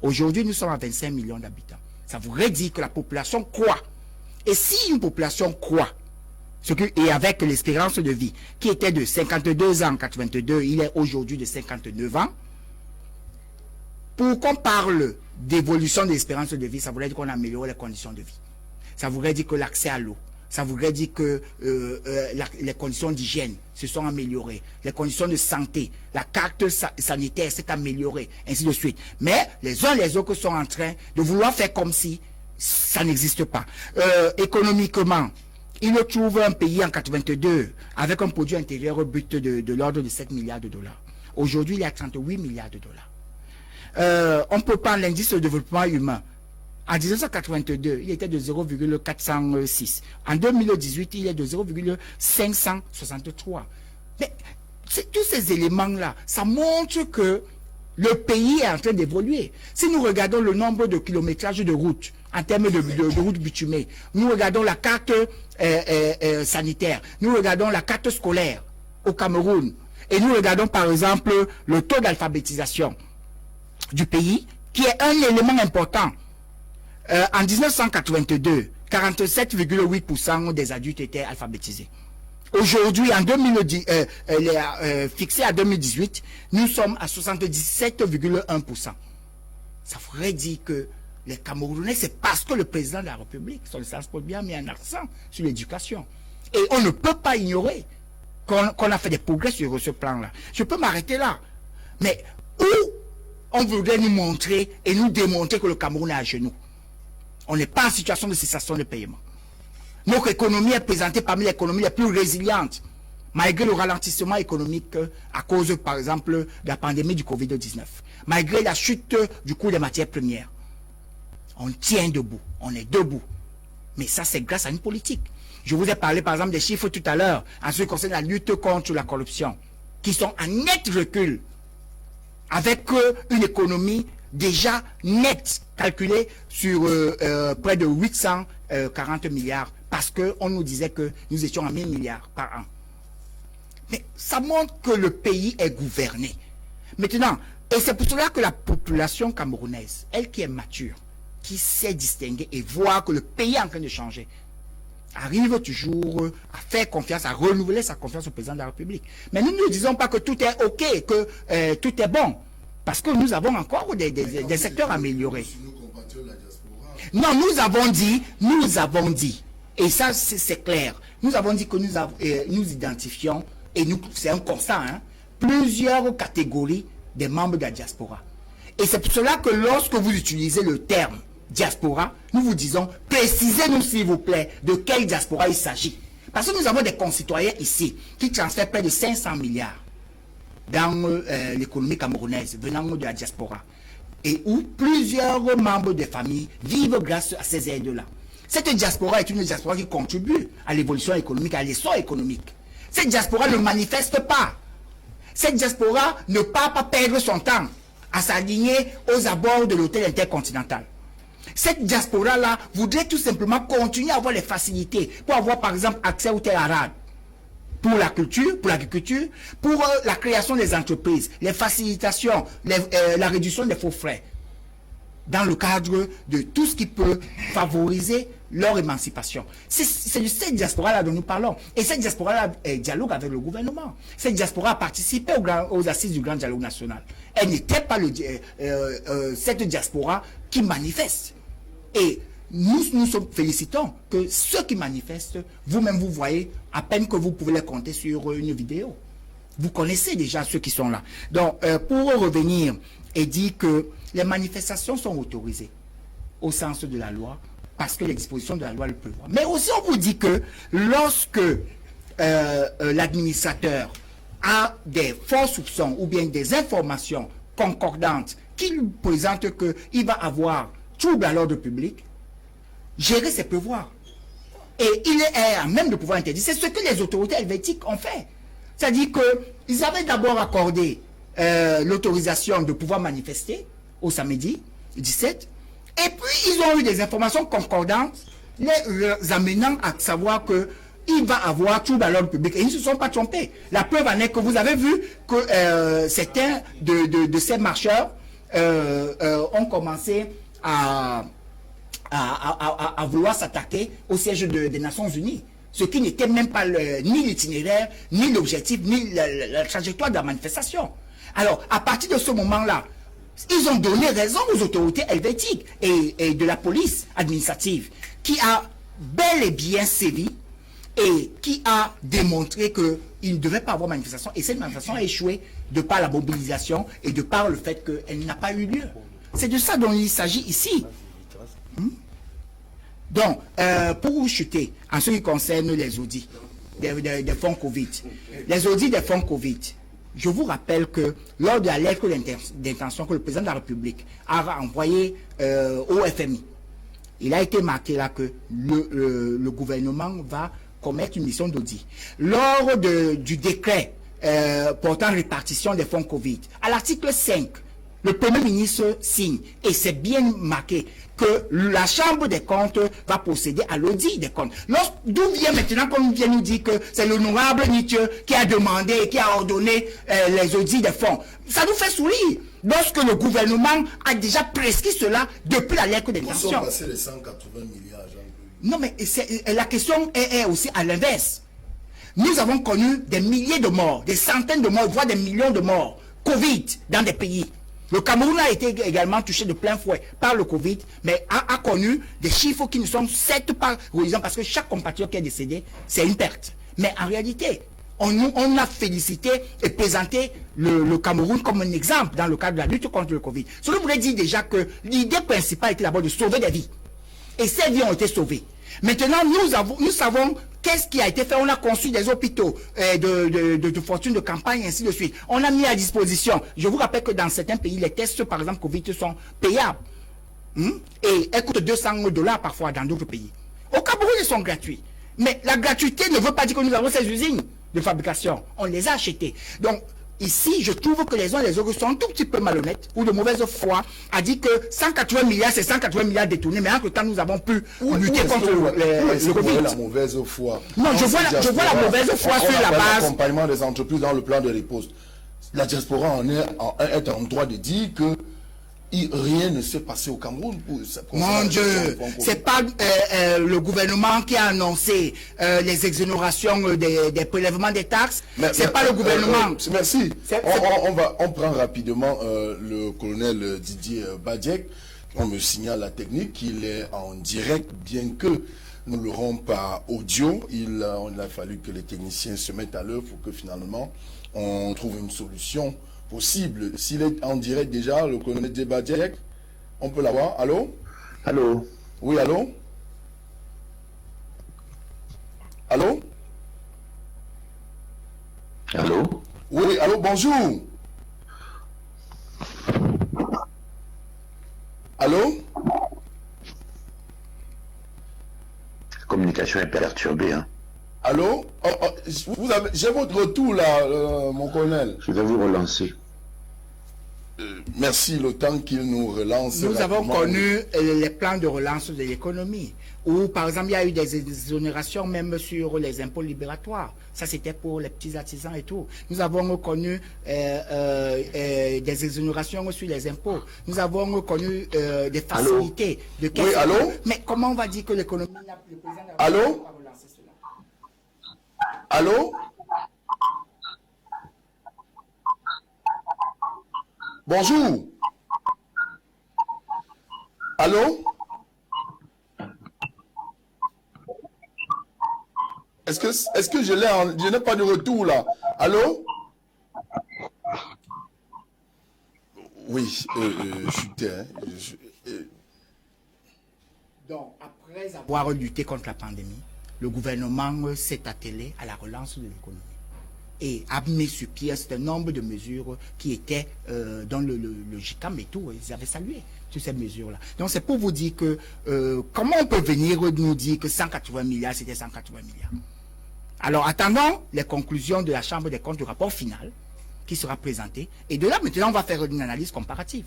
Speaker 3: Aujourd'hui, nous sommes à 25 millions d'habitants. Ça voudrait dire que la population croît. Et si une population croît, et avec l'espérance de vie qui était de 52 ans en 82, il est aujourd'hui de 59 ans, pour qu'on parle d'évolution de l'espérance de vie, ça voudrait dire qu'on améliore les conditions de vie. Ça voudrait dire que l'accès à l'eau, ça voudrait dire que les conditions d'hygiène se sont améliorées, les conditions de santé, la carte sanitaire s'est améliorée, ainsi de suite. Mais les uns les autres sont en train de vouloir faire comme si ça n'existe pas. Économiquement, il trouve un pays en 82 avec un produit intérieur brut de l'ordre de 7 milliards de dollars. Aujourd'hui, il est à 38 milliards de dollars. On peut prendre l'indice de développement humain. En 1982, il était de 0,406. En 2018, il est de 0,563. Mais tous ces éléments-là, ça montre que le pays est en train d'évoluer. Si nous regardons le nombre de kilométrages de routes, en termes de routes bitumées, nous regardons la carte sanitaire, nous regardons la carte scolaire au Cameroun, et nous regardons par exemple le taux d'alphabétisation du pays, qui est un élément important. En 1982, 47,8% des adultes étaient alphabétisés. Aujourd'hui, en 2010, fixé à 2018, nous sommes à 77,1%. Ça voudrait dire que les Camerounais, c'est parce que le président de la République, son Excellence Paul Biya, a mis un accent sur l'éducation. Et on ne peut pas ignorer qu'on a fait des progrès sur ce plan-là. Je peux m'arrêter là. Mais où on voudrait nous montrer et nous démontrer que le Cameroun est à genoux? On n'est pas en situation de cessation de paiement. Notre économie est présentée parmi les économies les plus résilientes, malgré le ralentissement économique à cause, par exemple, de la pandémie du Covid-19, malgré la chute du coût des matières premières. On tient debout, on est debout. Mais ça, c'est grâce à une politique. Je vous ai parlé, par exemple, des chiffres tout à l'heure, en ce qui concerne la lutte contre la corruption, qui sont en net recul, avec une économie déjà nette, calculée sur près de 840 milliards, parce qu'on nous disait que nous étions à 1000 milliards par an. Mais ça montre que le pays est gouverné. Maintenant, et c'est pour cela que la population camerounaise, elle qui est mature, qui sait distinguer et voir que le pays est en train de changer, arrive toujours à faire confiance, à renouveler sa confiance au président de la République. Mais nous ne disons pas que tout est OK, que tout est bon, parce que nous avons encore des secteurs améliorés. Non, nous avons dit, et ça c'est clair, nous avons dit que nous identifions, et c'est un constat, hein, plusieurs catégories des membres de la diaspora. Et c'est pour cela que lorsque vous utilisez le terme diaspora, nous vous disons, précisez-nous s'il vous plaît de quelle diaspora il s'agit. Parce que nous avons des concitoyens ici qui transfèrent près de 500 milliards dans l'économie camerounaise venant de la diaspora. Et où plusieurs membres des familles vivent grâce à ces aides-là. Cette diaspora est une diaspora qui contribue à l'évolution économique, à l'essor économique. Cette diaspora ne manifeste pas. Cette diaspora ne part pas perdre son temps à s'aligner aux abords de l'hôtel intercontinental. Cette diaspora-là voudrait tout simplement continuer à avoir les facilités pour avoir par exemple accès aux terres arables, pour la culture, pour l'agriculture, pour la création des entreprises, les facilitations, la réduction des faux frais, dans le cadre de tout ce qui peut favoriser leur émancipation. C'est de cette diaspora-là dont nous parlons. Et cette diaspora-là dialogue avec le gouvernement. Cette diaspora a participé aux assises du Grand Dialogue National. Elle n'était pas cette diaspora qui manifeste. Et nous félicitons que ceux qui manifestent, vous-même vous voyez, à peine que vous pouvez les compter sur une vidéo. Vous connaissez déjà ceux qui sont là. Donc, pour revenir et dire que les manifestations sont autorisées au sens de la loi, parce que les dispositions de la loi le prévoient. Mais aussi, on vous dit que lorsque l'administrateur a des forts soupçons ou bien des informations concordantes qui lui présentent qu'il va avoir trouble à l'ordre public, gérer ses pouvoirs. Et il est à même de pouvoir interdire. C'est ce que les autorités helvétiques ont fait. C'est-à-dire qu'ils avaient d'abord accordé l'autorisation de pouvoir manifester au samedi 17, et puis ils ont eu des informations concordantes les amenant à savoir qu'il va avoir trouble à l'ordre public. Et ils ne se sont pas trompés. La preuve en est que vous avez vu que certains de ces marcheurs ont commencé à vouloir s'attaquer au siège des Nations Unies. Ce qui n'était même pas ni l'itinéraire, ni l'objectif, ni la trajectoire de la manifestation. Alors, à partir de ce moment-là, ils ont donné raison aux autorités helvétiques et de la police administrative, qui a bel et bien sévi et qui a démontré qu'il ne devait pas avoir manifestation. Et cette manifestation a échoué de par la mobilisation et de par le fait qu'elle n'a pas eu lieu. C'est de ça dont il s'agit ici. Donc, pour chuter, en ce qui concerne les audits des fonds Covid, les audits des fonds Covid, je vous rappelle que lors de la lettre d'intention que le président de la République a envoyée au FMI, il a été marqué là que le gouvernement va commettre une mission d'audit. Lors du décret portant répartition des fonds Covid, à l'article 5, le Premier ministre signe, et c'est bien marqué, que la Chambre des comptes va procéder à l'audit des comptes. D'où vient maintenant qu'on vient nous dire que c'est l'honorable Nietzsche qui a demandé et qui a ordonné les audits des fonds. Ça nous fait sourire. Lorsque le gouvernement a déjà prescrit cela depuis la lettre d'intention.
Speaker 1: Où sont passés les 180 milliards,
Speaker 3: Non, mais la question est aussi à l'inverse. Nous avons connu des milliers de morts, des centaines de morts, voire des millions de morts, Covid, dans des pays. Le Cameroun a été également touché de plein fouet par le Covid, mais a connu des chiffres qui ne sont certes pas reluisants, parce que chaque compatriote qui est décédé, c'est une perte. Mais en réalité, on a félicité et présenté le Cameroun comme un exemple dans le cadre de la lutte contre le Covid. Cela voulait dire déjà que l'idée principale était d'abord de sauver des vies. Et ces vies ont été sauvées. Maintenant, nous savons qu'est-ce qui a été fait. On a conçu des hôpitaux de fortune de campagne, et ainsi de suite. On a mis à disposition. Je vous rappelle que dans certains pays, les tests, par exemple, Covid, sont payables. Et elles coûtent $200 parfois dans d'autres pays. Au Cameroun, ils sont gratuits. Mais la gratuité ne veut pas dire que nous avons ces usines de fabrication. On les a achetées. Donc, ici, je trouve que les uns et les autres sont un tout petit peu malhonnêtes ou de mauvaise foi à dire que 180 milliards, c'est 180 milliards détournés, mais en tout temps, nous avons pu lutter contre le Covid.
Speaker 1: La mauvaise foi.
Speaker 3: Non, je vois la mauvaise foi sur la base.
Speaker 1: L'accompagnement des entreprises dans le plan de riposte. La diaspora est en droit de dire que rien ne s'est passé au Cameroun.
Speaker 3: Mon Dieu, c'est pas le gouvernement qui a annoncé les exonérations des prélèvements des taxes. C'est pas le gouvernement.
Speaker 1: Merci. On prend rapidement le colonel Didier Badiek. On me signale la technique qu'il est en direct, bien que nous l'aurons par audio. Il a fallu que les techniciens se mettent à l'œuvre pour que finalement on trouve une solution possible. S'il est en direct déjà, le colonel Debadiek, on peut l'avoir. Allô?
Speaker 5: Allô?
Speaker 1: Oui, allô? Allô?
Speaker 5: Allô?
Speaker 1: Oui, allô, bonjour. Allô?
Speaker 5: La communication est perturbée, hein.
Speaker 1: Allô? J'ai votre retour là, mon colonel.
Speaker 5: Je vais vous relancer.
Speaker 1: Merci, le temps qu'il nous relance.
Speaker 3: Nous avons connu les plans de relance de l'économie, où par exemple il y a eu des exonérations même sur les impôts libératoires. Ça c'était pour les petits artisans et tout. Nous avons connu des exonérations sur les impôts. Nous avons connu des facilités de caisse.
Speaker 1: Oui, allô?
Speaker 3: Mais comment on va dire que l'économie n'a plus le président
Speaker 1: allô?
Speaker 3: pas relancé cela?
Speaker 1: Allô? Bonjour. Allô? Est-ce que je n'ai pas de retour là? Allô? Oui, chuté.
Speaker 3: Donc, après avoir lutté contre la pandémie, le gouvernement s'est attelé à la relance de l'économie. et a mis sur pied un certain nombre de mesures qui étaient dans le GICAM et tout. Ils avaient salué toutes ces mesures-là. Donc c'est pour vous dire que comment on peut venir nous dire que 180 milliards, c'était 180 milliards. Alors attendons les conclusions de la Chambre des comptes du rapport final qui sera présenté. Et de là, maintenant, on va faire une analyse comparative.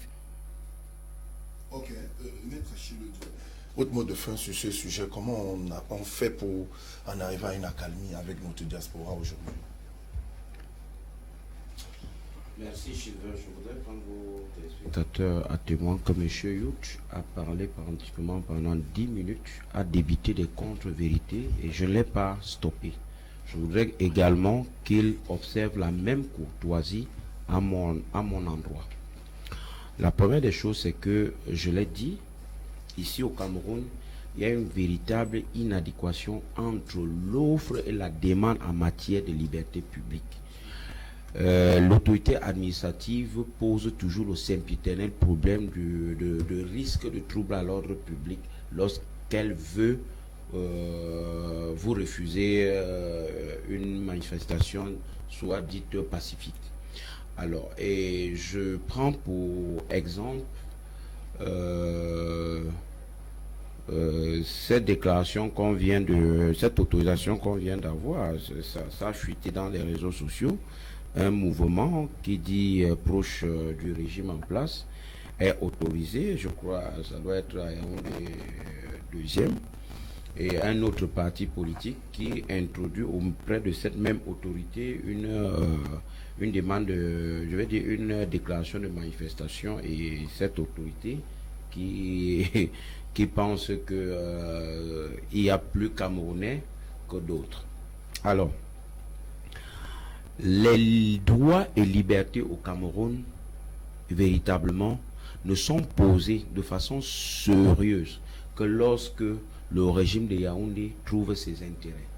Speaker 1: Ok. Maître Achille, votre mot de fin sur ce sujet, comment on fait pour en arriver à une accalmie avec notre diaspora aujourd'hui?
Speaker 4: Merci, Sylvain. Je voudrais prendre vos téléspectateurs à témoin que M. Youch a parlé pratiquement pendant 10 minutes, a débité des contre-vérités et je ne l'ai pas stoppé. Je voudrais également qu'il observe la même courtoisie à mon endroit. La première des choses, c'est que, je l'ai dit, ici au Cameroun, il y a une véritable inadéquation entre l'offre et la demande en matière de liberté publique. L'autorité administrative pose toujours le sempiternel problème de risque de trouble à l'ordre public lorsqu'elle veut vous refuser une manifestation soit dite pacifique. Alors, et je prends pour exemple cette déclaration qu'on vient de, cette autorisation qu'on vient d'avoir, ça a fuité dans les réseaux sociaux. Un mouvement qui dit proche du régime en place est autorisé, je crois, ça doit être un des deuxième, et un autre parti politique qui introduit auprès de cette même autorité une demande, je vais dire une déclaration de manifestation, et cette autorité qui pense que il y a plus Camerounais que d'autres. Alors, les droits et libertés au Cameroun, véritablement, ne sont posés de façon sérieuse que lorsque le régime de Yaoundé trouve ses intérêts.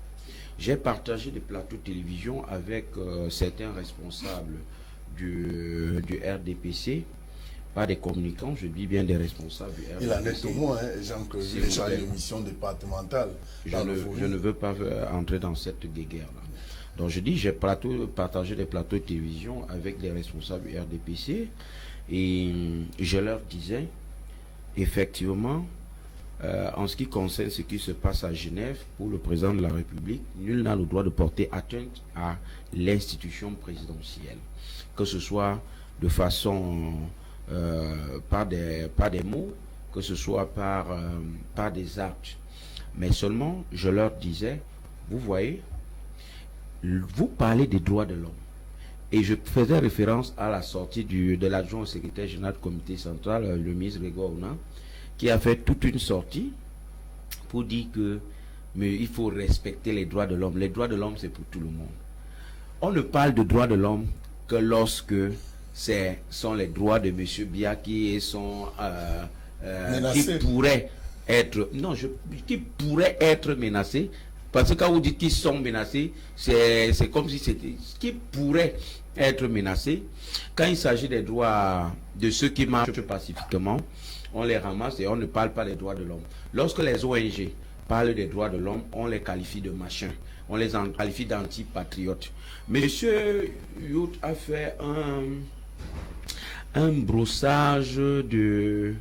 Speaker 4: J'ai partagé des plateaux de télévision avec certains responsables du RDPC, pas des communicants, je dis bien des responsables du RDPC.
Speaker 1: Il en est au moins, Jean, que les gens de mission départementale. Je
Speaker 4: ne veux pas entrer dans cette guéguerre-là. Donc je dis, j'ai partagé des plateaux de télévision avec des responsables du RDPC et je leur disais, effectivement, en ce qui concerne ce qui se passe à Genève, pour le président de la République, nul n'a le droit de porter atteinte à l'institution présidentielle, que ce soit de façon, par des mots, que ce soit par des actes. Mais seulement, je leur disais, vous voyez, vous parlez des droits de l'homme. Et je faisais référence à la sortie de l'adjoint au secrétaire général du comité central, le ministre Grégoire Ouna, qui a fait toute une sortie pour dire que il faut respecter les droits de l'homme. Les droits de l'homme, c'est pour tout le monde. On ne parle de droits de l'homme que lorsque ce sont les droits de M. Biya qui sont qui pourraient être menacés. Parce que quand vous dites qu'ils sont menacés, c'est comme si c'était ce qui pourrait être menacé. Quand il s'agit des droits de ceux qui marchent pacifiquement, on les ramasse et on ne parle pas des droits de l'homme. Lorsque les ONG parlent des droits de l'homme, on les qualifie de machins. On les qualifie d'antipatriotes. Monsieur Youth a fait un brossage de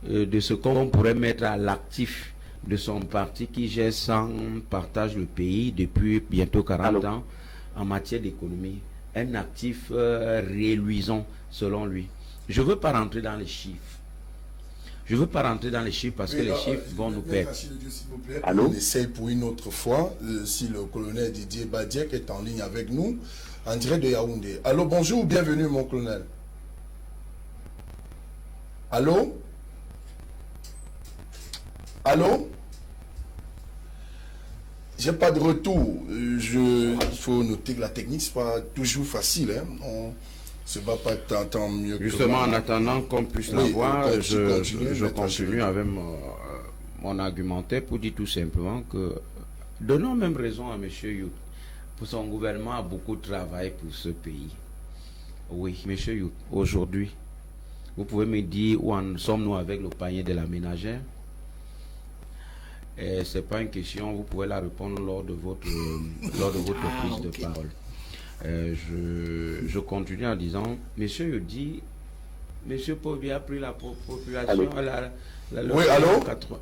Speaker 4: ce qu'on pourrait mettre à l'actif de son parti qui gère sans partage le pays depuis bientôt 40 ans en matière d'économie. Un actif réluisant selon lui. Je ne veux pas rentrer dans les chiffres. Parce que les chiffres vont nous perdre.
Speaker 1: On essaye pour une autre fois, si le colonel Didier Badiek est en ligne avec nous, en direct de Yaoundé. Allô, bonjour, bienvenue mon colonel. Allô? Allô? J'ai pas de retour. Il faut noter que la technique, c'est pas toujours facile. Hein. On se bat pas tant mieux.
Speaker 4: Justement, en attendant qu'on puisse l'avoir, je continue avec mon argumentaire pour dire tout simplement que donnons même raison à M. Youth. Pour son gouvernement a beaucoup travaillé pour ce pays. Oui, M. Youth, aujourd'hui, vous pouvez me dire où en sommes-nous avec le panier de la ménagère? Ce n'est pas une question, vous pouvez la répondre lors de votre prise de parole. Je continue en disant, monsieur Yodi, monsieur Pobi a pris la population,
Speaker 1: oui, allô?
Speaker 4: 80.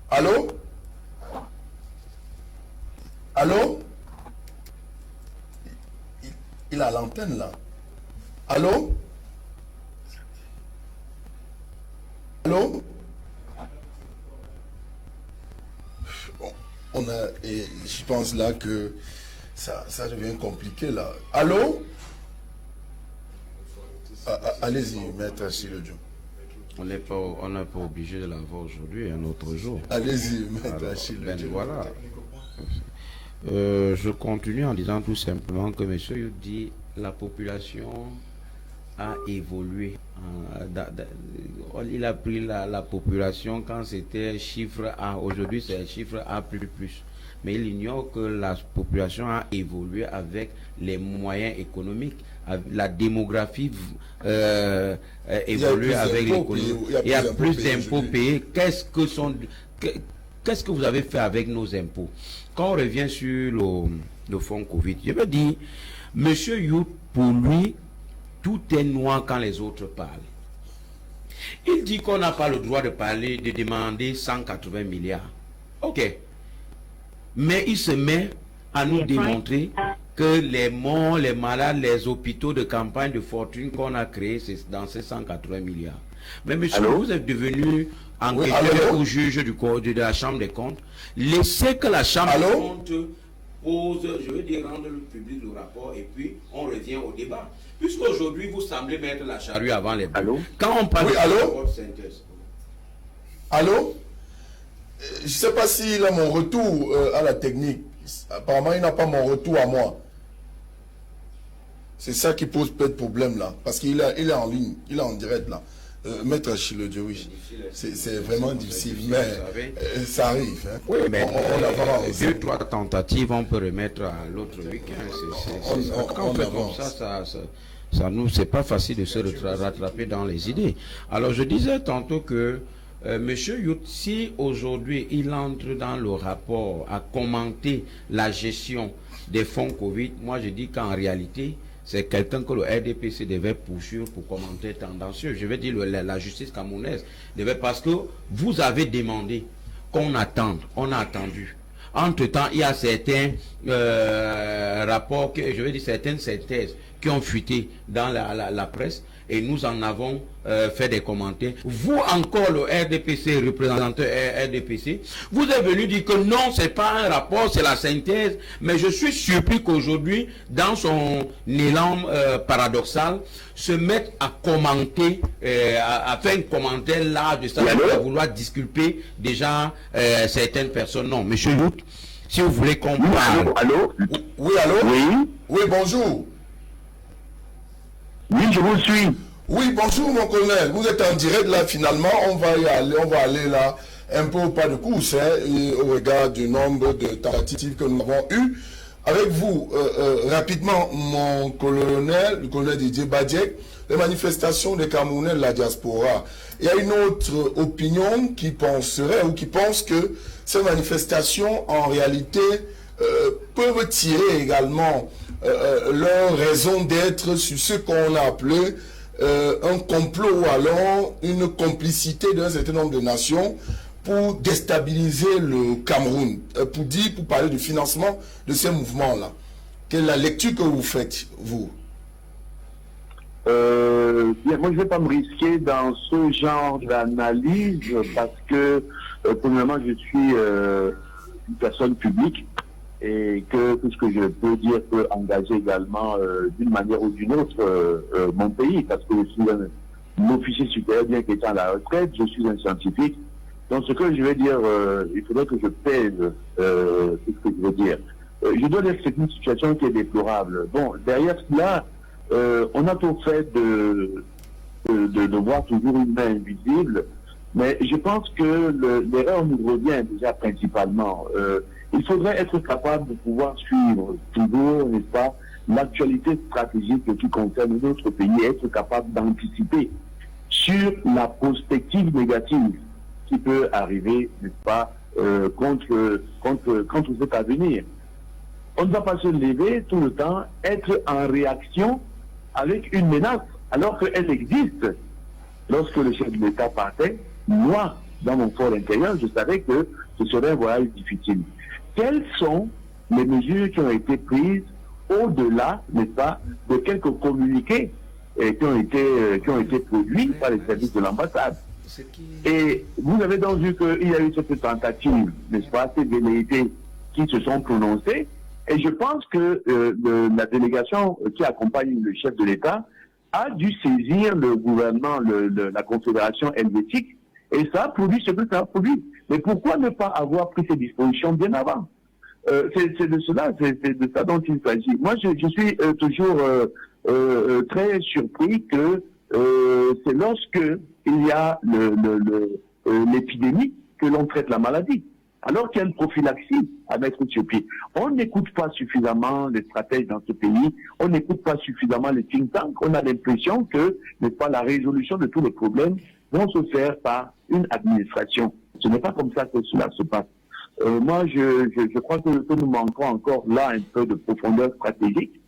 Speaker 1: Allô? Allô? Il a l'antenne là. Allô? Allô? Bon, on a, et je pense là que ça devient compliqué là. Allô? Allez-y, maître Achille Joe.
Speaker 4: On n'est pas obligé de l'avoir aujourd'hui, un autre jour.
Speaker 1: Allez-y, maître Achille Joe.
Speaker 4: Voilà. Je continue en disant tout simplement que monsieur Youd dit la population a évolué. Il a pris la population quand c'était chiffre A. Aujourd'hui, c'est chiffre A++. Mais il ignore que la population a évolué avec les moyens économiques. La démographie évolue avec l'économie. Il y a plus d'impôts payés. Qu'est-ce que vous avez fait avec nos impôts? Quand on revient sur le fonds Covid, je veux dire, M. Youd, pour lui, tout est noir quand les autres parlent. Il dit qu'on n'a pas le droit de parler, de demander 180 milliards. Ok. Mais il se met à nous démontrer que les morts, les malades, les hôpitaux de campagne de fortune qu'on a créés, c'est dans ces 180 milliards. Mais monsieur, vous êtes devenu enquêteur ou juge de la Chambre des comptes. Laissez que la Chambre des comptes pose, je veux dire, rendre le public le rapport et puis on revient au débat. Puisqu'aujourd'hui, vous semblez mettre la charrue avant les bœufs. Quand on parle de rapport synthèse.
Speaker 1: Allô? Je ne sais pas s'il a mon retour à la technique. Apparemment, il n'a pas mon retour à moi. C'est ça qui pose peut-être problème là. Parce qu'il est en ligne, il est en direct là. Maître Achille Joe, oui. C'est vraiment difficile, mais ça arrive. Hein.
Speaker 4: Oui, mais on 2-3 tentatives, on peut remettre à l'autre week-end. Quand on fait comme ça nous, c'est pas facile de se rattraper dans les idées. Alors, je disais tantôt que Monsieur Youd, si aujourd'hui il entre dans le rapport à commenter la gestion des fonds Covid, moi je dis qu'en réalité, c'est quelqu'un que le RDPC devait poursuivre pour commentaire tendancieux. Je vais dire la justice camerounaise devait, parce que vous avez demandé qu'on attende, on a attendu. Entre-temps, il y a certains rapports, je vais dire certaines synthèses qui ont fuité dans la presse et nous en avons fait des commentaires. Vous encore, le RDPC, représentant RDPC, vous êtes venu dire que non, c'est pas un rapport, c'est la synthèse, mais je suis surpris qu'aujourd'hui, dans son élan paradoxal, se mette à commenter, à faire un commentaire là de ça, à vouloir disculper déjà certaines personnes. Non, monsieur Youd, si vous voulez qu'on parle.
Speaker 5: Allô?
Speaker 1: Oui, allô?
Speaker 5: Oui.
Speaker 1: Oui, bonjour.
Speaker 5: Oui, je vous suis.
Speaker 1: Oui, bonjour mon colonel. Vous êtes en direct là, finalement. On va aller là un peu au pas de course, hein, au regard du nombre de tentatives que nous avons eues. Avec vous, rapidement, mon colonel, le colonel Didier Badiek, les manifestations des Camerounais de la diaspora. Il y a une autre opinion qui penserait ou qui pense que ces manifestations, en réalité, peuvent tirer également leur raison d'être sur ce qu'on a appelé un complot ou alors une complicité d'un certain nombre de nations pour déstabiliser le Cameroun, pour parler du financement de ces mouvements-là. Quelle est la lecture que vous faites, vous?
Speaker 5: Bien, moi, je ne vais pas me risquer dans ce genre d'analyse parce que, premièrement, je suis une personne publique et que tout ce que je peux dire peut engager également d'une manière ou d'une autre mon pays, parce que je suis un officier supérieur, bien qu'étant à la retraite, je suis un scientifique. Donc ce que je vais dire, il faudrait que je pèse ce que je veux dire. Je dois dire que c'est une situation qui est déplorable. Bon, derrière cela, on a tout fait de voir toujours une main invisible, mais je pense que l'erreur nous revient déjà principalement. Il faudrait être capable de pouvoir suivre toujours, n'est-ce pas, l'actualité stratégique qui concerne notre pays, être capable d'anticiper sur la prospective négative qui peut arriver, n'est-ce pas, contre cet avenir. On ne va pas se lever tout le temps, être en réaction avec une menace, alors qu'elle existe. Lorsque le chef de l'État partait, moi, dans mon fort intérieur, je savais que ce serait un voyage difficile. Quelles sont les mesures qui ont été prises au-delà, n'est-ce pas, de quelques communiqués qui ont été produits par les services de l'ambassade? Et vous avez donc vu qu'il y a eu cette tentative, n'est-ce pas, ces velléités qui se sont prononcées. Et je pense que la délégation qui accompagne le chef de l'État a dû saisir le gouvernement, la Confédération helvétique, et ça a produit ce que ça a produit. Mais pourquoi ne pas avoir pris ces dispositions bien avant? C'est de cela, c'est de ça dont il s'agit. Moi, je suis toujours très surpris que c'est lorsque il y a l'épidémie que l'on traite la maladie. Alors qu'il y a une prophylaxie à mettre sur pied. On n'écoute pas suffisamment les stratèges dans ce pays, on n'écoute pas suffisamment les think tanks, on a l'impression que, n'est pas, la résolution de tous les problèmes vont se faire par une administration. Ce n'est pas comme ça que cela se passe. Moi, je crois que nous manquons encore là un peu de profondeur stratégique.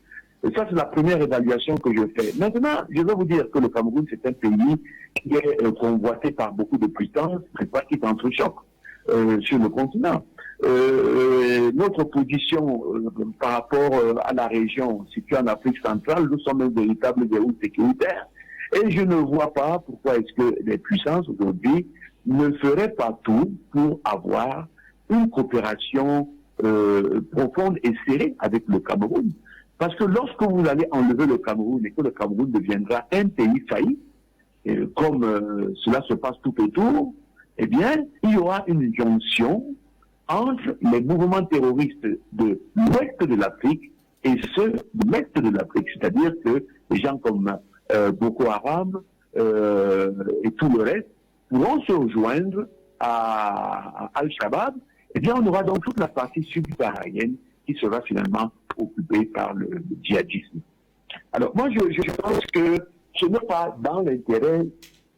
Speaker 5: Et ça, c'est la première évaluation que je fais. Maintenant, je vais vous dire que le Cameroun, c'est un pays qui est convoité par beaucoup de puissances, mais pas qui est entre choc. Sur le continent. Notre position par rapport à la région située en Afrique centrale, nous sommes un véritable verrou sécuritaire. Et je ne vois pas pourquoi est-ce que les puissances aujourd'hui ne feraient pas tout pour avoir une coopération profonde et serrée avec le Cameroun. Parce que lorsque vous allez enlever le Cameroun et que le Cameroun deviendra un pays failli, comme cela se passe tout autour, eh bien, il y aura une jonction entre les mouvements terroristes de l'ouest de l'Afrique et ceux de l'est de l'Afrique. C'est-à-dire que des gens comme Boko Haram et tout le reste pourront se rejoindre à Al-Shabaab. Eh bien, on aura donc toute la partie subsaharienne qui sera finalement occupée par le djihadisme. Alors, moi, je pense que ce n'est pas dans l'intérêt,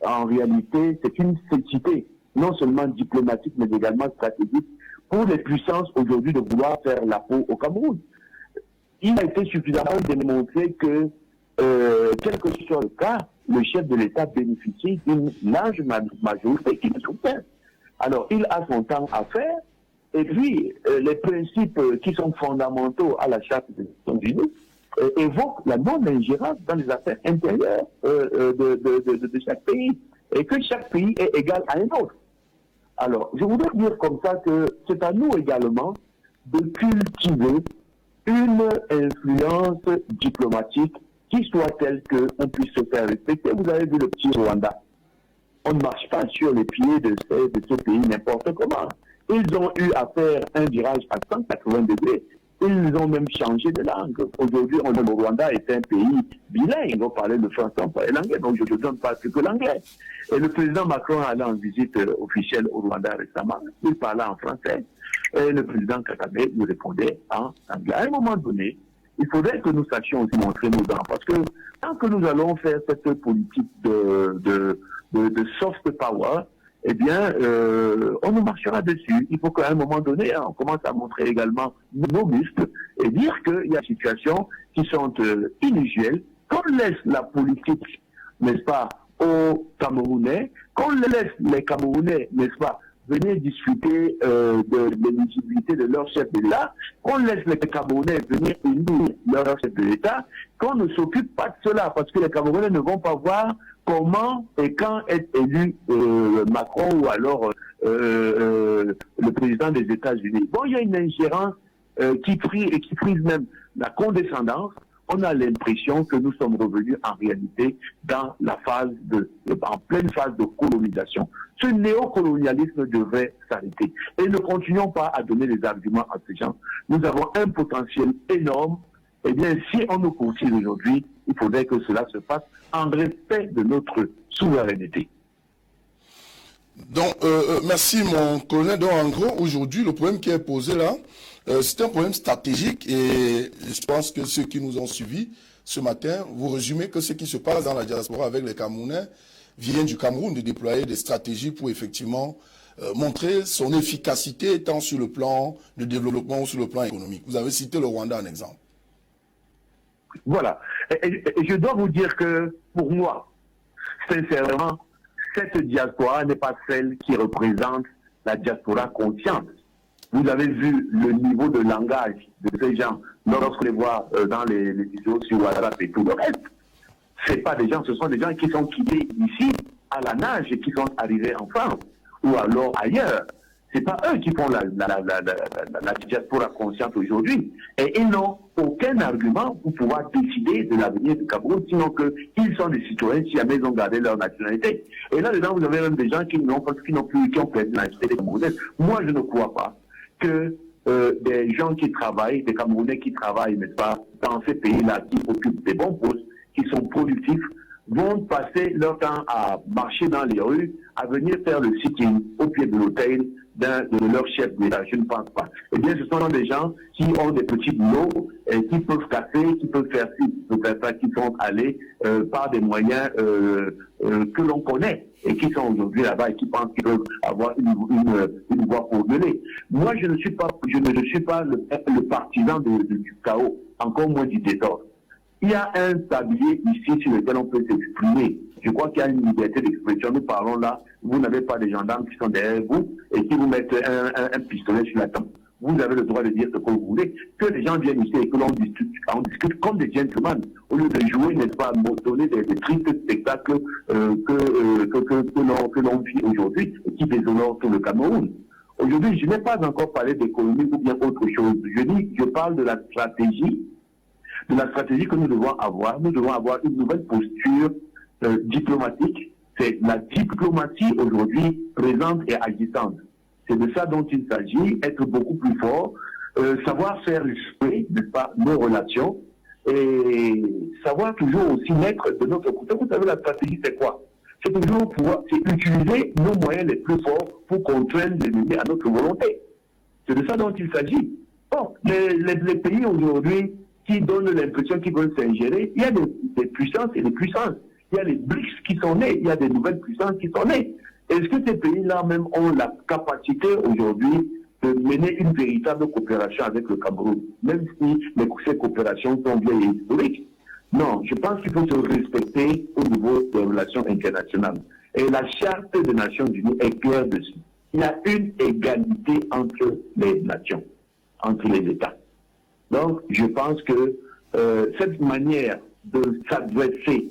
Speaker 5: en réalité, c'est une cécité, non seulement diplomatique, mais également stratégique, pour les puissances aujourd'hui de vouloir faire la peau au Cameroun. Il a été suffisamment démontré que, quel que soit le cas, le chef de l'État bénéficie d'une large majorité qui le soutient. Alors, il a son temps à faire, et puis, les principes qui sont fondamentaux à la Charte des Nations Unies évoquent la non-ingérence dans les affaires intérieures de chaque pays, et que chaque pays est égal à un autre. Alors, je voudrais dire comme ça que c'est à nous également de cultiver une influence diplomatique qui soit telle qu'on puisse se faire respecter. Vous avez vu le petit Rwanda. On ne marche pas sur les pieds de ce pays n'importe comment. Ils ont eu à faire un virage à 180 degrés. Ils ont même changé de langue. Aujourd'hui, le Rwanda est un pays bilingue. On parlait le français, on parlait l'anglais. Donc, je ne donne pas que l'anglais. Et le président Macron allait en visite officielle au Rwanda récemment. Il parlait en français. Et le président Kagame lui répondait en anglais. À un moment donné, il faudrait que nous sachions aussi montrer nos dents. Parce que tant que nous allons faire cette politique de soft power, eh bien, on nous marchera dessus. Il faut qu'à un moment donné, on commence à montrer également nos muscles et dire qu'il y a des situations qui sont inusuelles, qu'on laisse la politique, n'est-ce pas, aux Camerounais, qu'on laisse les Camerounais, n'est-ce pas, venir discuter de l'éligibilité de leur chef de l'État, qu'on laisse les Camerounais venir élire leur chef de l'État, qu'on ne s'occupe pas de cela, parce que les Camerounais ne vont pas voir comment et quand est élu Macron ou alors le président des États-Unis. Bon, il y a une ingérence qui frise même la condescendance. On a l'impression que nous sommes revenus en réalité dans la phase en pleine phase de colonisation. Ce néocolonialisme devrait s'arrêter. Et ne continuons pas à donner des arguments à ces gens. Nous avons un potentiel énorme. Eh bien, si on nous confie aujourd'hui, il faudrait que cela se fasse en respect de notre souveraineté.
Speaker 1: Donc, merci mon colonel. Donc, en gros, aujourd'hui, le problème qui est posé là, c'est un problème stratégique et je pense que ceux qui nous ont suivis ce matin, vous résumez que ce qui se passe dans la diaspora avec les Camerounais vient du Cameroun de déployer des stratégies pour effectivement montrer son efficacité tant sur le plan de développement ou sur le plan économique. Vous avez cité le Rwanda en exemple.
Speaker 5: Voilà. Et je dois vous dire que, pour moi, sincèrement, cette diaspora n'est pas celle qui représente la diaspora consciente. Vous avez vu le niveau de langage de ces gens lorsque les voit dans les vidéos sur WhatsApp et tout le reste. Ce pas des gens, ce sont des gens qui sont quittés ici à la nage et qui sont arrivés en France ou alors ailleurs. C'est pas eux qui font la diaspora consciente aujourd'hui. Et ils n'ont aucun argument pour pouvoir décider de l'avenir du Cameroun, sinon qu'ils sont des citoyens si jamais ils ont gardé leur nationalité. Et là-dedans, vous avez même des gens qui n'ont plus, qui ont perdu la nationalité des Camerounais. Moi, je ne crois pas que des gens qui travaillent, des Camerounais qui travaillent, n'est-ce pas, dans ces pays-là, qui occupent des bons postes, qui sont productifs, vont passer leur temps à marcher dans les rues, à venir faire le sitting au pied de l'hôtel de leur chef d'État. Je ne pense pas. Eh bien, ce sont des gens qui ont des petits boulots, et qui peuvent casser, qui peuvent faire ci, qui peuvent faire ça, qui sont allés par des moyens que l'on connaît et qui sont aujourd'hui là-bas et qui pensent qu'ils peuvent avoir une voie pour gueuler. Moi, je ne suis pas le partisan du chaos, encore moins du désordre. Il y a un tablier ici sur lequel on peut s'exprimer. Je crois qu'il y a une liberté d'expression. Nous parlons là, vous n'avez pas des gendarmes qui sont derrière vous et qui vous mettent un pistolet sur la tempe. Vous avez le droit de dire ce que vous voulez. Que les gens viennent ici et que l'on discute comme des gentlemen, au lieu de jouer, n'est-ce pas, donner des tristes spectacles que l'on vit aujourd'hui et qui déshonorent tout le Cameroun. Aujourd'hui, je n'ai pas encore parlé d'économie ou bien autre chose. Je parle de la stratégie que nous devons avoir. Nous devons avoir une nouvelle posture diplomatique. C'est la diplomatie aujourd'hui présente et agissante. C'est de ça dont il s'agit, être beaucoup plus fort, savoir faire jouer, n'est-ce pas, nos relations et savoir toujours aussi mettre de notre côté. Vous savez, la stratégie, c'est quoi? C'est toujours c'est utiliser nos moyens les plus forts pour contraindre l'ennemi à notre volonté. C'est de ça dont il s'agit. Bon, les pays aujourd'hui qui donnent l'impression qu'ils veulent s'ingérer, il y a des puissances et des puissances. Il y a les BRICS qui sont nés, il y a des nouvelles puissances qui sont nées. Est-ce que ces pays-là même ont la capacité aujourd'hui de mener une véritable coopération avec le Cameroun, même si ces coopérations sont vieilles et historiques? Non, je pense qu'il faut se respecter au niveau des relations internationales. Et la Charte des Nations Unies est claire dessus. Il y a une égalité entre les nations, entre les États. Donc, je pense que cette manière de s'adresser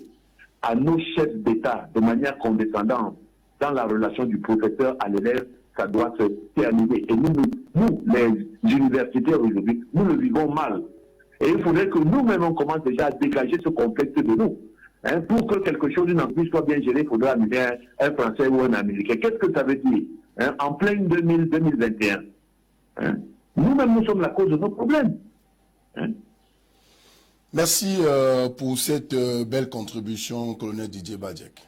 Speaker 5: à nos chefs d'État de manière condescendante dans la relation du professeur à l'élève, ça doit se terminer. Et nous, les universitaires aujourd'hui, nous le vivons mal. Et il faudrait que nous-mêmes, on commence déjà à dégager ce complexe de nous. Hein, pour que quelque chose d'une entreprise soit bien géré, il faudra amener un Français ou un Américain. Qu'est-ce que ça veut dire hein, en plein 2021 hein, nous-mêmes, nous sommes la cause de nos problèmes. Hein.
Speaker 1: Merci pour cette belle contribution, colonel Didier Badiek.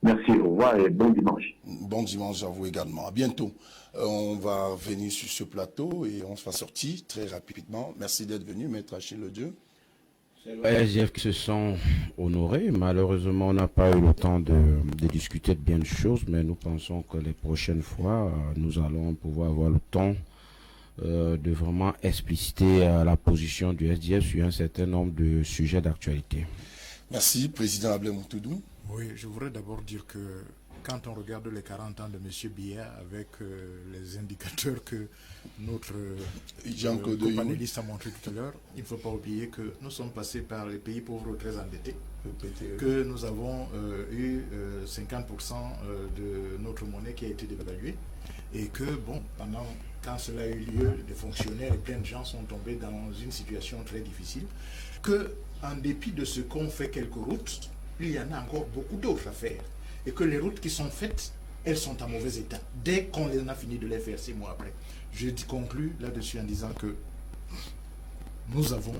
Speaker 5: Merci, au revoir et bon dimanche.
Speaker 1: Bon dimanche à vous également. À bientôt. On va venir sur ce plateau et on va sortir très rapidement. Merci d'être venu, maître Achille Ledieu.
Speaker 4: Les SDF qui se sont honorés. Malheureusement, on n'a pas eu le temps de discuter de bien de choses, mais nous pensons que les prochaines fois, nous allons pouvoir avoir le temps de vraiment expliciter la position du SDF sur un certain nombre de sujets d'actualité.
Speaker 1: Merci, président Ablé Moutoudou.
Speaker 2: Oui, je voudrais d'abord dire que quand on regarde les 40 ans de M. Biya avec les indicateurs que notre co-panéliste a montré tout à l'heure, il ne faut pas oublier que nous sommes passés par les pays pauvres très endettés, que nous avons eu 50% de notre monnaie qui a été dévaluée et que, bon, quand cela a eu lieu, des fonctionnaires et plein de gens sont tombés dans une situation très difficile, que en dépit de ce qu'on fait quelques routes, il y en a encore beaucoup d'autres à faire. Et que les routes qui sont faites, elles sont en mauvais état. Dès qu'on a fini de les faire 6 mois après. Je conclue là-dessus en disant que nous avons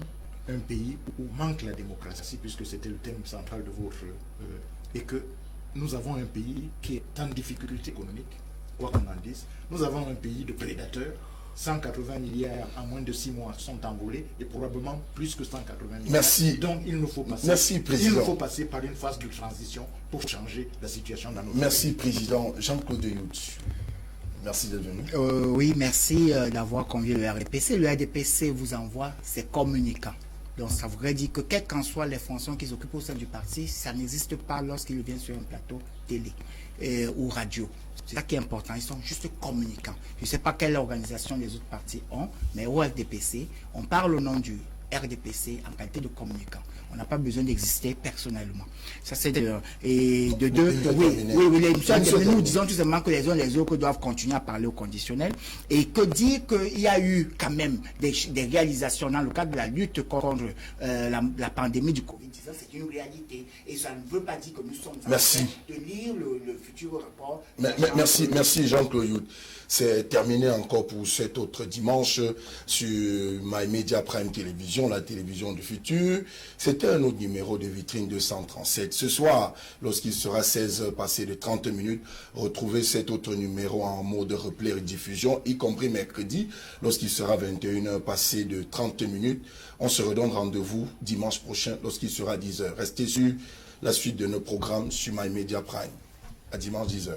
Speaker 2: un pays où manque la démocratie, puisque c'était le thème central de votre... et que nous avons un pays qui est en difficulté économique, quoi qu'on en dise. Nous avons un pays de prédateurs. 180 milliards en moins de 6 mois sont envolés et probablement plus que 180 milliards.
Speaker 1: Merci.
Speaker 2: Donc il nous faut passer,
Speaker 1: Président.
Speaker 2: Il nous faut passer par une phase de transition pour changer la situation dans notre pays.
Speaker 1: Merci, Président. Jean-Claude Yout. Merci d'être venu.
Speaker 3: Oui, merci d'avoir convié le RDPC. Le RDPC vous envoie ses communicants. Donc ça voudrait dire que quelles qu'en soient les fonctions qu'ils occupent au sein du parti, ça n'existe pas lorsqu'ils viennent sur un plateau télé ou radio. C'est ça qui est important, ils sont juste communicants. Je ne sais pas quelle organisation les autres partis ont, mais au RDPC, on parle au nom du RDPC en qualité de communicant. On n'a pas besoin d'exister personnellement. Ça c'est et de deux. Oui, nous disons tout simplement que les uns les autres doivent continuer à parler au conditionnel et que dire qu'il y a eu quand même des réalisations dans le cadre de la lutte contre la pandémie du Covid-19, c'est une réalité et ça ne veut pas dire que nous sommes en train de lire le futur rapport.
Speaker 1: Merci Jean-Claude Yout. C'est terminé encore pour cet autre dimanche sur My Media Prime Télévision, la télévision du futur. C'était un autre numéro de Vitrine 237. Ce soir, lorsqu'il sera 16h passé de 30 minutes, retrouvez cet autre numéro en mode replay et diffusion, y compris mercredi, lorsqu'il sera 21h passé de 30 minutes. On se redonne rendez-vous dimanche prochain lorsqu'il sera 10h. Restez sur la suite de nos programmes sur My Media Prime. À dimanche 10h.